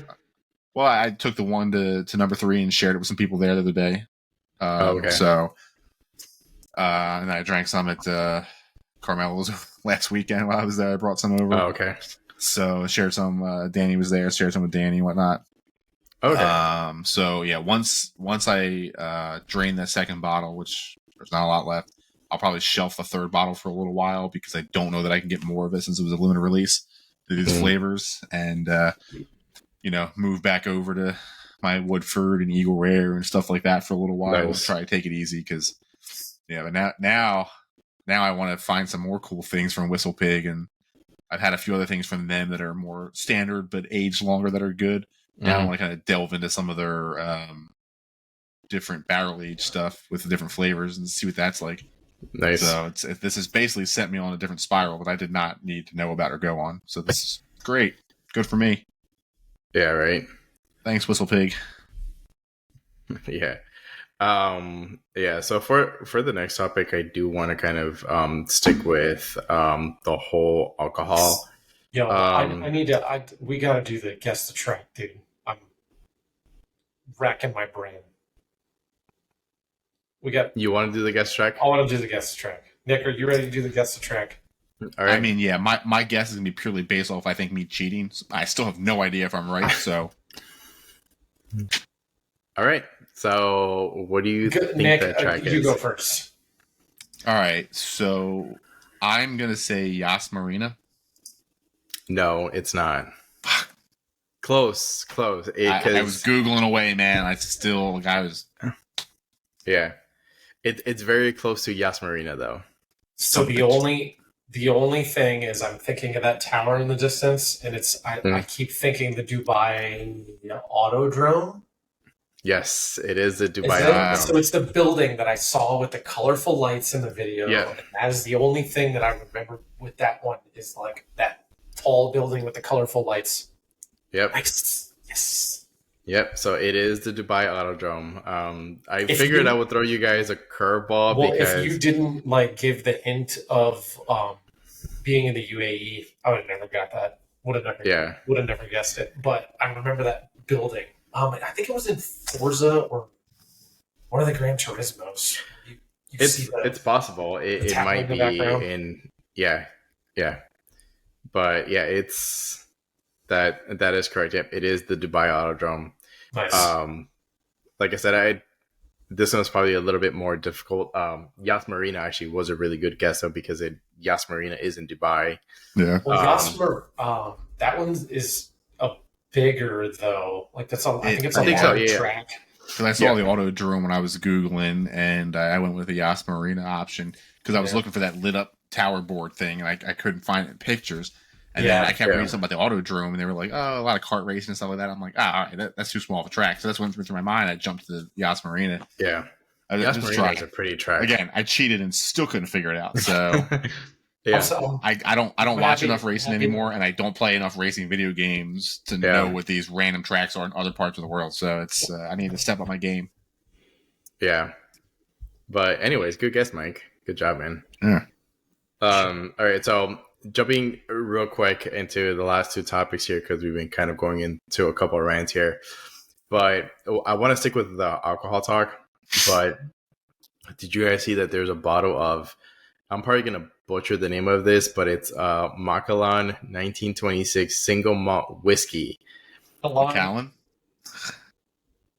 [SPEAKER 3] Well, I took the one to number 3 and shared it with some people there the other day.
[SPEAKER 1] Okay.
[SPEAKER 3] So, and I drank some at Carmelo's last weekend while I was there. I brought some over.
[SPEAKER 1] Oh, okay.
[SPEAKER 3] So shared some. Danny was there. Shared some with Danny and whatnot.
[SPEAKER 1] Okay.
[SPEAKER 3] So yeah, once I drain that second bottle, which there's not a lot left, I'll probably shelf the third bottle for a little while because I don't know that I can get more of it since it was a limited release to these flavors, and you know, move back over to my Woodford and Eagle Rare and stuff like that for a little while.
[SPEAKER 1] Nice.
[SPEAKER 3] Try to take it easy because yeah, but now I want to find some more cool things from Whistle Pig, and I've had a few other things from them that are more standard but aged longer that are good. Now I want to kind of delve into some of their different barrel aged stuff with the different flavors and see what that's like.
[SPEAKER 1] Nice.
[SPEAKER 3] So this has basically sent me on a different spiral that I did not need to know about or go on. So this is great. Good for me.
[SPEAKER 1] Yeah, right.
[SPEAKER 3] Thanks, Whistle Pig.
[SPEAKER 1] Yeah. Yeah, so for the next topic, I do want to kind of stick with the whole alcohol.
[SPEAKER 2] Yo, we gotta do the guess the track, dude. I'm racking my brain.
[SPEAKER 1] You want to do the guest track?
[SPEAKER 2] I want to do the guess the track. Nick, are you ready to do the guess the track?
[SPEAKER 1] All right.
[SPEAKER 3] I mean, yeah, my guess is gonna be purely based off I think me cheating. I still have no idea if I'm right. So,
[SPEAKER 1] all right. So, what do you think
[SPEAKER 2] Nick,
[SPEAKER 1] that track is?
[SPEAKER 2] You go first.
[SPEAKER 3] All right. So, I'm gonna say Yas Marina.
[SPEAKER 1] No, it's not. Close.
[SPEAKER 3] I was Googling away, man.
[SPEAKER 1] Yeah. It's very close to Yas Marina though.
[SPEAKER 2] So the only thing is I'm thinking of that tower in the distance, and I keep thinking the Dubai Autodrome.
[SPEAKER 1] Yes, it is the
[SPEAKER 2] Is
[SPEAKER 1] Dubai
[SPEAKER 2] that,
[SPEAKER 1] Autodrome.
[SPEAKER 2] so it's the building that I saw with the colorful lights in the video.
[SPEAKER 1] Yeah.
[SPEAKER 2] And that is the only thing that I remember with that one is like that tall building with the colorful lights.
[SPEAKER 1] Yep.
[SPEAKER 2] Yes.
[SPEAKER 1] Yep. So it is the Dubai Autodrome. I
[SPEAKER 2] If
[SPEAKER 1] figured
[SPEAKER 2] you-
[SPEAKER 1] I would throw you guys a curveball
[SPEAKER 2] Well,
[SPEAKER 1] because
[SPEAKER 2] if you didn't give the hint of being in the UAE, I would have never got that. Would have never guessed it. But I remember that building. I think it was in Forza or one of the Gran Turismos. You see
[SPEAKER 1] it's possible. It
[SPEAKER 2] tower
[SPEAKER 1] might
[SPEAKER 2] in the
[SPEAKER 1] be
[SPEAKER 2] background.
[SPEAKER 1] in but yeah, it's that is correct. Yep, it is the Dubai Autodrome.
[SPEAKER 2] Nice.
[SPEAKER 1] Like I said, this one's probably a little bit more difficult. Yas Marina actually was a really good guess though because Yas Marina is in Dubai.
[SPEAKER 3] Yeah.
[SPEAKER 2] Well, Yasmer, that one is a bigger though. Like that's on. I think it's a long track.
[SPEAKER 3] Because I saw the Autodrome when I was Googling, and I went with the Yas Marina option because I was looking for that lit up tower board thing, and I couldn't find it in pictures. And then I kept reading something about the Autodrome, and they were like, "Oh, a lot of kart racing and stuff like that." I'm like, all right, that's too small of a track. So that's what went through my mind. I jumped to the Yas Marina.
[SPEAKER 1] Yeah,
[SPEAKER 3] Yas
[SPEAKER 1] Marina is a pretty track.
[SPEAKER 3] Again, I cheated and still couldn't figure it out. So
[SPEAKER 1] yeah,
[SPEAKER 3] I don't watch enough racing anymore, and I don't play enough racing video games to know what these random tracks are in other parts of the world. So it's I need to step up my game.
[SPEAKER 1] Yeah, but anyways, good guess, Mike. Good job, man.
[SPEAKER 3] Yeah.
[SPEAKER 1] All right, so jumping real quick into the last two topics here because we've been kind of going into a couple of rants here, but I want to stick with the alcohol talk. But did you guys see that there's a bottle of? I'm probably gonna butcher the name of this, but it's Macallan 1926 Single Malt Whiskey.
[SPEAKER 3] Macallan.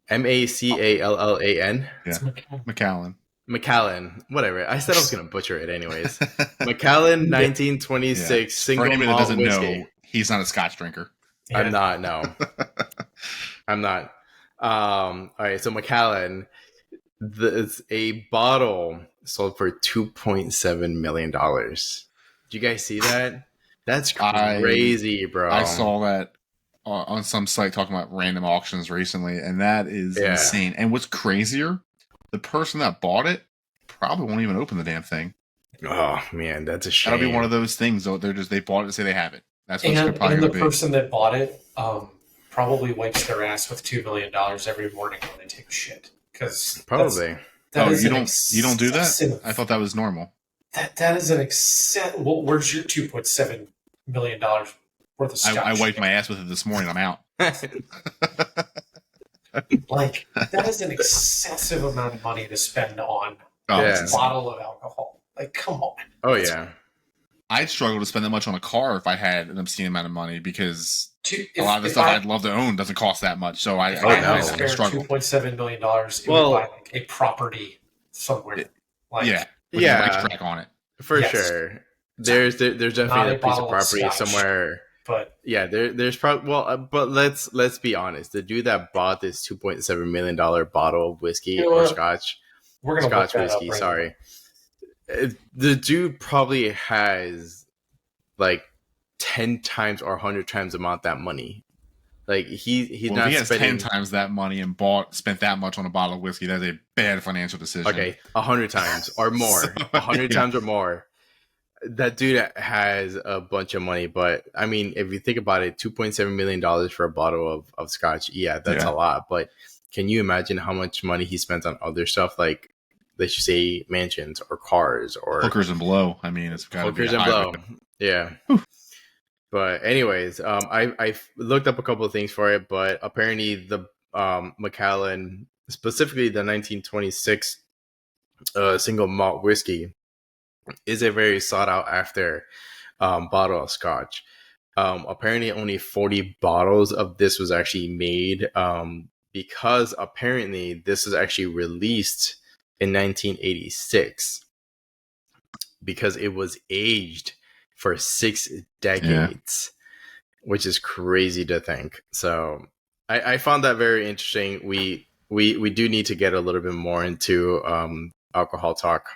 [SPEAKER 1] Macallan.
[SPEAKER 3] Yeah, Macallan.
[SPEAKER 1] Macallan, whatever. I said I was going to butcher it anyways. Macallan 1926 Single
[SPEAKER 3] For anybody
[SPEAKER 1] Malt
[SPEAKER 3] that doesn't
[SPEAKER 1] Whiskey.
[SPEAKER 3] know, he's not a Scotch drinker.
[SPEAKER 1] Yeah. I'm not, no. I'm not. All right, so Macallan, it's a bottle sold for $2.7 million. Did you guys see that? That's crazy, bro.
[SPEAKER 3] I saw that on some site talking about random auctions recently, and that is insane. And what's crazier, the person that bought it probably won't even open the damn thing.
[SPEAKER 1] Oh man, that's a shame.
[SPEAKER 3] That'll be one of those things though. They bought it to say they have it. That's what's
[SPEAKER 2] and
[SPEAKER 3] probably
[SPEAKER 2] the
[SPEAKER 3] be.
[SPEAKER 2] person that bought it probably wipes their ass with $2 million every morning when they take a shit. Because
[SPEAKER 1] probably.
[SPEAKER 3] You don't do that? I thought that was normal.
[SPEAKER 2] That is an excess. Well, where's your $2.7 million worth of Scotch?
[SPEAKER 3] I wiped my ass with it this morning. I'm out.
[SPEAKER 2] Like, that is an excessive amount of money to spend on a bottle of alcohol. Like, come on.
[SPEAKER 1] Oh, yeah.
[SPEAKER 3] I'd struggle to spend that much on a car if I had an obscene amount of money because a lot of the stuff I'd love to own doesn't cost that much. So I struggle.
[SPEAKER 2] $2.7 million, it would buy like a property somewhere. With a
[SPEAKER 3] racetrack on it.
[SPEAKER 1] For sure. There's definitely a piece of property somewhere.
[SPEAKER 2] But
[SPEAKER 1] there's probably but let's be honest. The dude that bought this $2.7 million bottle of whiskey or Scotch, Scotch whiskey, sorry, the dude probably has like 10 times or 100 times amount that money. Like he's not.
[SPEAKER 3] If he has
[SPEAKER 1] spending
[SPEAKER 3] 10 times that money and spent that much on a bottle of whiskey, that's a bad financial decision.
[SPEAKER 1] Okay, 100 times or more, 100 times or more. That dude has a bunch of money, but I mean, if you think about it, $2.7 million for a bottle of Scotch, that's a lot. But can you imagine how much money he spends on other stuff, like let's just say mansions or cars or
[SPEAKER 3] hookers and blow? I mean, it's got
[SPEAKER 1] hookers and blow. Yeah. But anyways, I looked up a couple of things for it, but apparently the Macallan, specifically the 1926 single malt whiskey, is a very sought out after bottle of Scotch. Apparently only 40 bottles of this was actually made because apparently this was actually released in 1986 because it was aged for 6 decades, which is crazy to think. So I found that very interesting. we do need to get a little bit more into alcohol talk.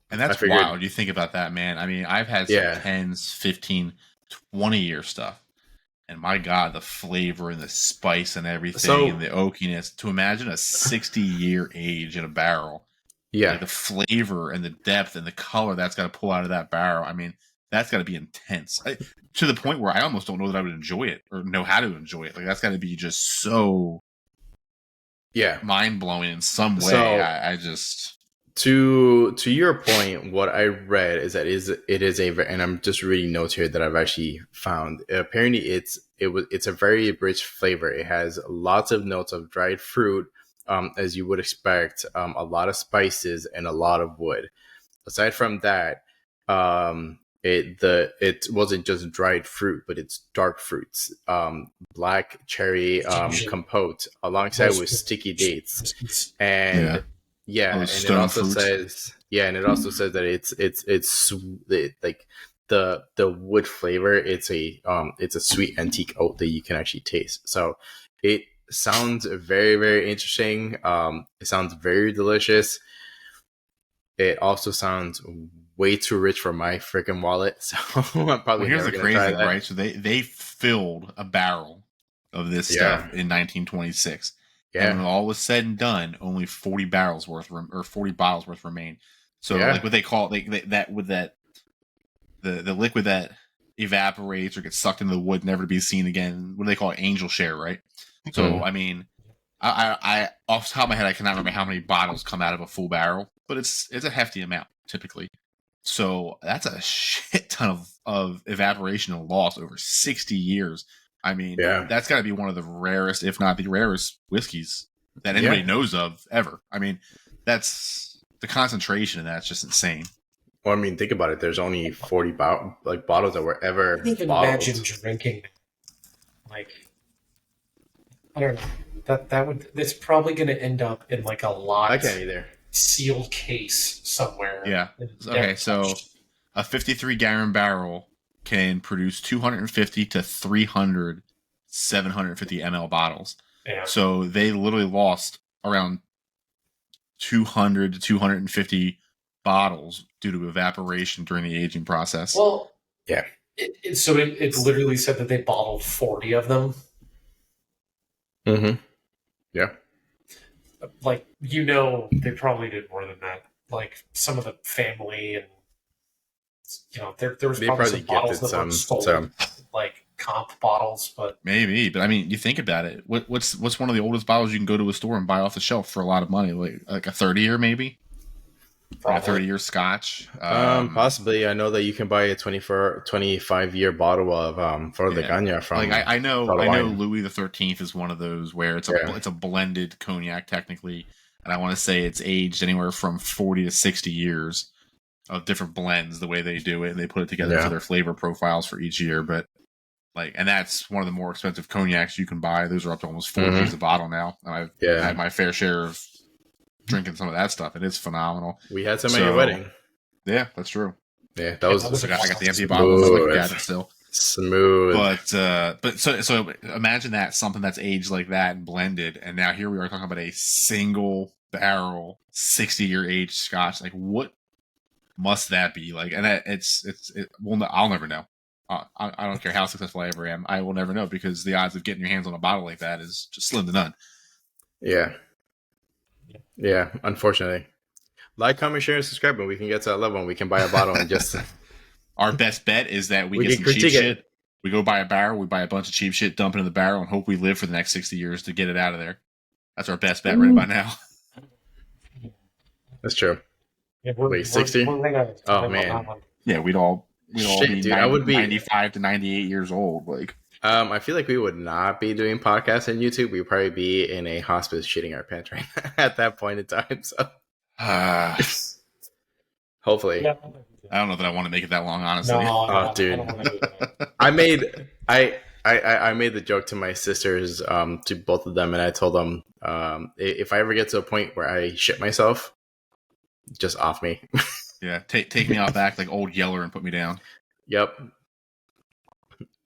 [SPEAKER 3] And that's wild. You think about that, man. I mean, I've had some 10s, 15, 20-year stuff. And my God, the flavor and the spice and everything and the oakiness. To imagine a 60-year age in a barrel.
[SPEAKER 1] Yeah.
[SPEAKER 3] Like the flavor and the depth and the color that's got to pull out of that barrel. I mean, that's got to be intense. To the point where I almost don't know that I would enjoy it or know how to enjoy it. Like, that's got to be just so mind-blowing in some way.
[SPEAKER 1] So,
[SPEAKER 3] I just...
[SPEAKER 1] To your point, what I read is that it is and I'm just reading notes here that I've actually found. Apparently, it's a very rich flavor. It has lots of notes of dried fruit, as you would expect, a lot of spices and a lot of wood. Aside from that, it wasn't just dried fruit, but it's dark fruits, black cherry compote alongside with sticky dates and. Yeah, and it also says that it's like the wood flavor. It's a sweet antique oak that you can actually taste. So it sounds very, very interesting. It sounds very delicious. It also sounds way too rich for my freaking wallet. So I'm probably
[SPEAKER 3] here's the
[SPEAKER 1] never
[SPEAKER 3] crazy
[SPEAKER 1] try
[SPEAKER 3] thing,
[SPEAKER 1] that.
[SPEAKER 3] right? So they filled a barrel of this stuff in 1926. Yeah. And when all was said and done, only 40 bottles worth remain. So like what they call it, the liquid that evaporates or gets sucked into the wood, never to be seen again. What do they call it? Angel share, right? So I mean, I off the top of my head, I cannot remember how many bottles come out of a full barrel, but it's a hefty amount typically. So that's a shit ton of evaporation and loss over 60 years. I mean, that's got to be one of the rarest, if not the rarest, whiskeys that anybody knows of ever. I mean, that's the concentration of that's just insane.
[SPEAKER 1] Well, I mean, think about it. There's only 40 bottles that were ever.
[SPEAKER 2] I can't even imagine drinking. Like, I don't know. That's probably going to end up in like a lot.
[SPEAKER 1] I can't either.
[SPEAKER 2] Sealed case somewhere.
[SPEAKER 3] Yeah. Okay, so a 53 gallon barrel can produce 250 to 300 750 ml bottles. Yeah. So they literally lost around 200 to 250 bottles due to evaporation during the aging process.
[SPEAKER 2] Well, yeah. So it literally said that they bottled 40 of them.
[SPEAKER 1] Mm-hmm. Yeah.
[SPEAKER 2] Like, they probably did more than that. Like, some of the family and, there was probably some bottles that were stolen, like comp bottles, but
[SPEAKER 3] maybe. But I mean, you think about it. What's one of the oldest bottles you can go to a store and buy off the shelf for a lot of money? Like a 30-year, maybe. Like a 30-year Scotch.
[SPEAKER 1] Possibly. I know that you can buy a 25-year bottle of Flor de Caña from.
[SPEAKER 3] Like I know Louis the 13th is one of those where it's a blended cognac technically, and I want to say it's aged anywhere from 40 to 60 years of different blends. The way they do it, and they put it together for their flavor profiles for each year. But and that's one of the more expensive cognacs you can buy. Those are up to almost $4 a bottle now. And I've had my fair share of drinking some of that stuff. It is phenomenal.
[SPEAKER 1] We had some at your wedding.
[SPEAKER 3] Yeah, that's true.
[SPEAKER 1] Yeah, that was.
[SPEAKER 3] I got the empty bottles like at it still.
[SPEAKER 1] Smooth.
[SPEAKER 3] But so imagine that, something that's aged like that and blended, and now here we are talking about a single barrel 60-year aged Scotch. Like, what must that be like? And I'll never know. I don't care how successful I ever am. I will never know, because the odds of getting your hands on a bottle like that is just slim to none.
[SPEAKER 1] Yeah, unfortunately. Like, comment, share, and subscribe, and we can get to that level and we can buy a bottle and just...
[SPEAKER 3] Our best bet is that we get some cheap shit. We go buy a barrel, we buy a bunch of cheap shit, dump it in the barrel, and hope we live for the next 60 years to get it out of there. That's our best bet right about now.
[SPEAKER 1] That's true. Yeah, wait, 60? Oh, man.
[SPEAKER 3] Yeah, we'd all be 95 to 98 years old. Like,
[SPEAKER 1] I feel like we would not be doing podcasts on YouTube. We'd probably be in a hospice shitting our pants right at that point in time. So, hopefully.
[SPEAKER 2] Yeah.
[SPEAKER 3] I don't know that I want to make it that long, honestly.
[SPEAKER 1] No, dude. I made the joke to my sisters, to both of them, and I told them, if I ever get to a point where I shit myself, just off me.
[SPEAKER 3] Yeah, take me out back like old Yeller and put me down.
[SPEAKER 1] Yep.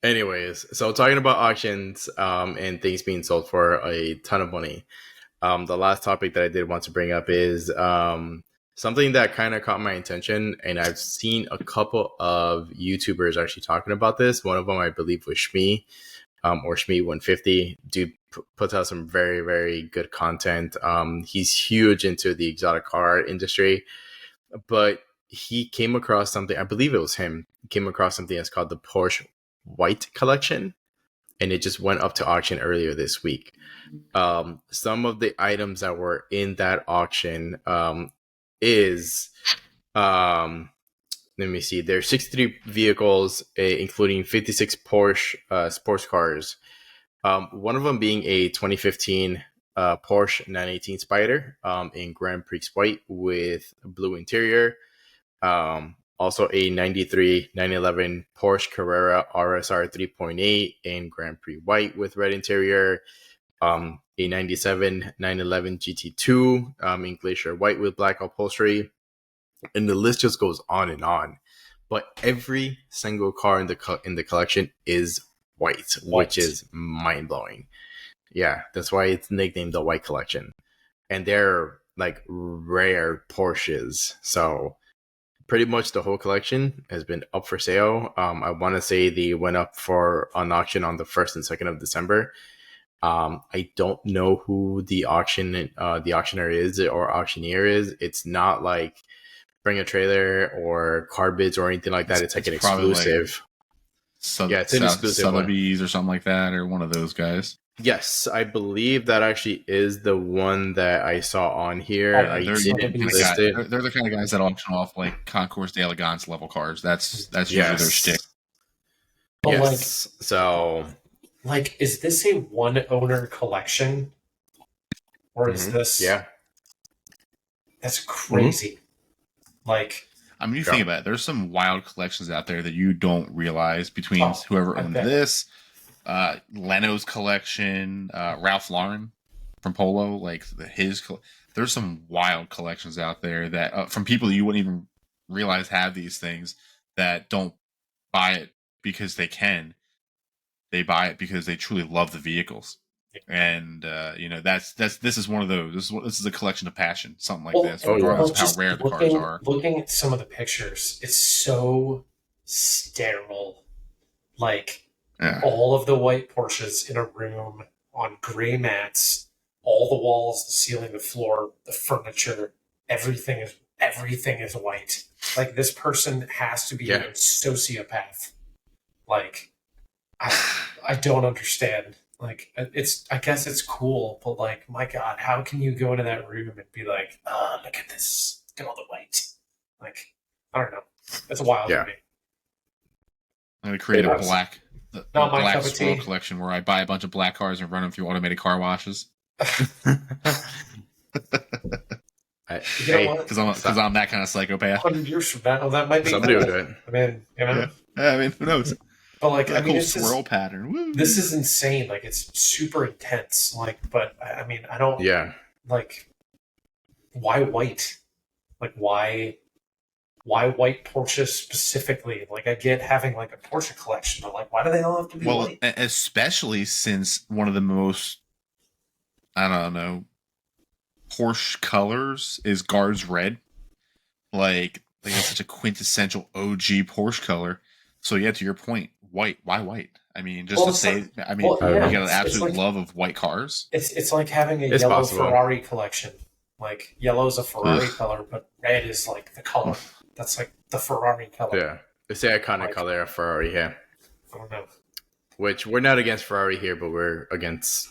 [SPEAKER 1] Anyways, so talking about auctions and things being sold for a ton of money. the last topic that I did want to bring up is something that kind of caught my attention, and I've seen a couple of YouTubers actually talking about this. One of them, I believe, was Shmee, or Shmee150. Dude puts out some very, very good content. He's huge into the exotic car industry, but he came across something, I believe it was him, came across something that's called the Porsche White Collection, and it just went up to auction earlier this week. Some of the items that were in that auction is, let me see, there's 63 vehicles, including 56 Porsche sports cars. One of them being a 2015 Porsche 918 Spider in Grand Prix white with blue interior. Also a 93 911 Porsche Carrera RSR 3.8 in Grand Prix white with red interior. A 97 911 GT2 in Glacier white with black upholstery. And the list just goes on and on. But every single car in the collection is white, which is mind-blowing. Yeah, that's why it's nicknamed the White Collection. And they're like rare Porsches. So pretty much the whole collection has been up for sale. I want to say they went up on auction on the 1st and 2nd of December. I don't know who the auctioneer is or auctioneer is. It's not like Bring a Trailer or Car Bids or anything like that. It's like an exclusive.
[SPEAKER 3] It's an exclusive Sotheby's or something like that, or one of those guys.
[SPEAKER 1] Yes, I believe that actually is the one that I saw on here.
[SPEAKER 3] They're the kind of guys that auction off like Concours d'Elegance level cars. That's usually their shtick.
[SPEAKER 2] But
[SPEAKER 1] yes.
[SPEAKER 2] Is this a one-owner collection, or is this?
[SPEAKER 1] Yeah,
[SPEAKER 2] that's crazy.
[SPEAKER 3] You think about it. There's some wild collections out there that you don't realize between whoever owned this. Leno's collection, Ralph Lauren from Polo, there's some wild collections out there that from people you wouldn't even realize have these things, that don't buy it because they can. They buy it because they truly love the vehicles. And this is one of those. This is a collection of passion, something like this, regardless of how rare the cars are.
[SPEAKER 2] Looking at some of the pictures, it's so sterile. All of the white Porsches in a room on gray mats, all the walls, the ceiling, the floor, the furniture, everything is white. This person has to be a sociopath. I don't understand. I guess it's cool, but my God, how can you go into that room and be like, look at this, look at all the white. I don't know. It's wild to me.
[SPEAKER 3] I'm going to create a black swirl collection where I buy a bunch of black cars and run them through automated car washes.
[SPEAKER 2] Because
[SPEAKER 3] I'm that kind of psychopath.
[SPEAKER 2] 100 years from now, that might be
[SPEAKER 1] somebody
[SPEAKER 2] cool.
[SPEAKER 1] would do it.
[SPEAKER 2] I mean,
[SPEAKER 3] Yeah, who knows?
[SPEAKER 2] But
[SPEAKER 3] it's swirl pattern. Woo.
[SPEAKER 2] This is insane. It's super intense. But I don't.
[SPEAKER 1] Yeah.
[SPEAKER 2] Why white? Why white Porsche specifically? I get having a Porsche collection, but why do they all have to be white?
[SPEAKER 3] Especially since one of the most, I don't know, Porsche colors is Guards Red. It's such a quintessential OG Porsche color. So yeah, to your point, white. Why white? You got an absolute love of white cars.
[SPEAKER 2] It's like having a yellow Ferrari collection. Yellow's a Ferrari color, but red is the color. That's the Ferrari color.
[SPEAKER 1] Yeah, it's the iconic color of Ferrari. Yeah,
[SPEAKER 2] I don't know.
[SPEAKER 1] Which we're not against Ferrari here, but we're against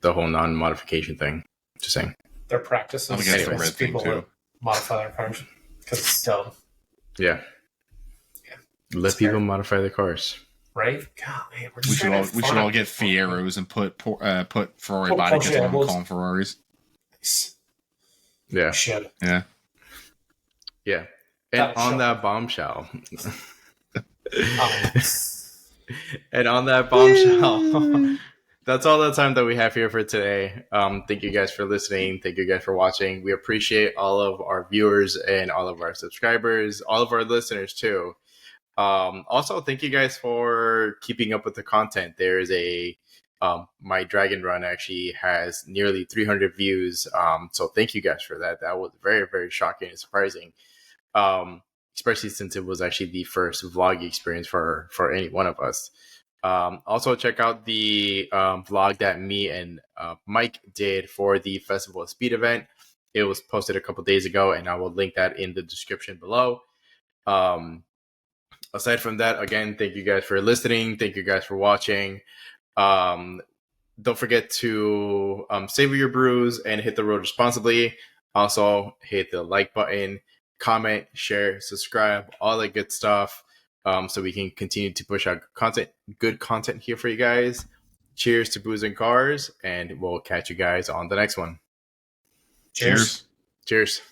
[SPEAKER 1] the whole non-modification thing. Just saying.
[SPEAKER 2] Their practices against people that modify their cars because it's dumb.
[SPEAKER 1] Yeah. Let people modify their cars.
[SPEAKER 2] Right? God, man,
[SPEAKER 3] we should all get Fieros and put Ferrari body kits on them and call them Ferraris.
[SPEAKER 2] Nice.
[SPEAKER 1] Yeah.
[SPEAKER 2] Should.
[SPEAKER 3] Yeah.
[SPEAKER 1] Yeah. And on that bombshell. That's all the time that we have here for today. Thank you guys for listening. Thank you guys for watching. We appreciate all of our viewers and all of our subscribers, all of our listeners too. Also, thank you guys for keeping up with the content. There's a My Dragon Run actually has nearly 300 views. So thank you guys for that. That was very, very shocking and surprising. Especially since it was actually the first vlog experience for any one of us. Also check out the vlog that me and Mike did for the Festival of Speed event. It was posted a couple days ago, and I will link that in the description below. Aside from that, again, thank you guys for listening. Thank you guys for watching. Don't forget to savor your brews and hit the road responsibly. Also, hit the like button, comment, share, subscribe, all that good stuff, so we can continue to push out good content here for you guys. Cheers to booze and cars, and we'll catch you guys on the next one.
[SPEAKER 2] Cheers.
[SPEAKER 1] Cheers.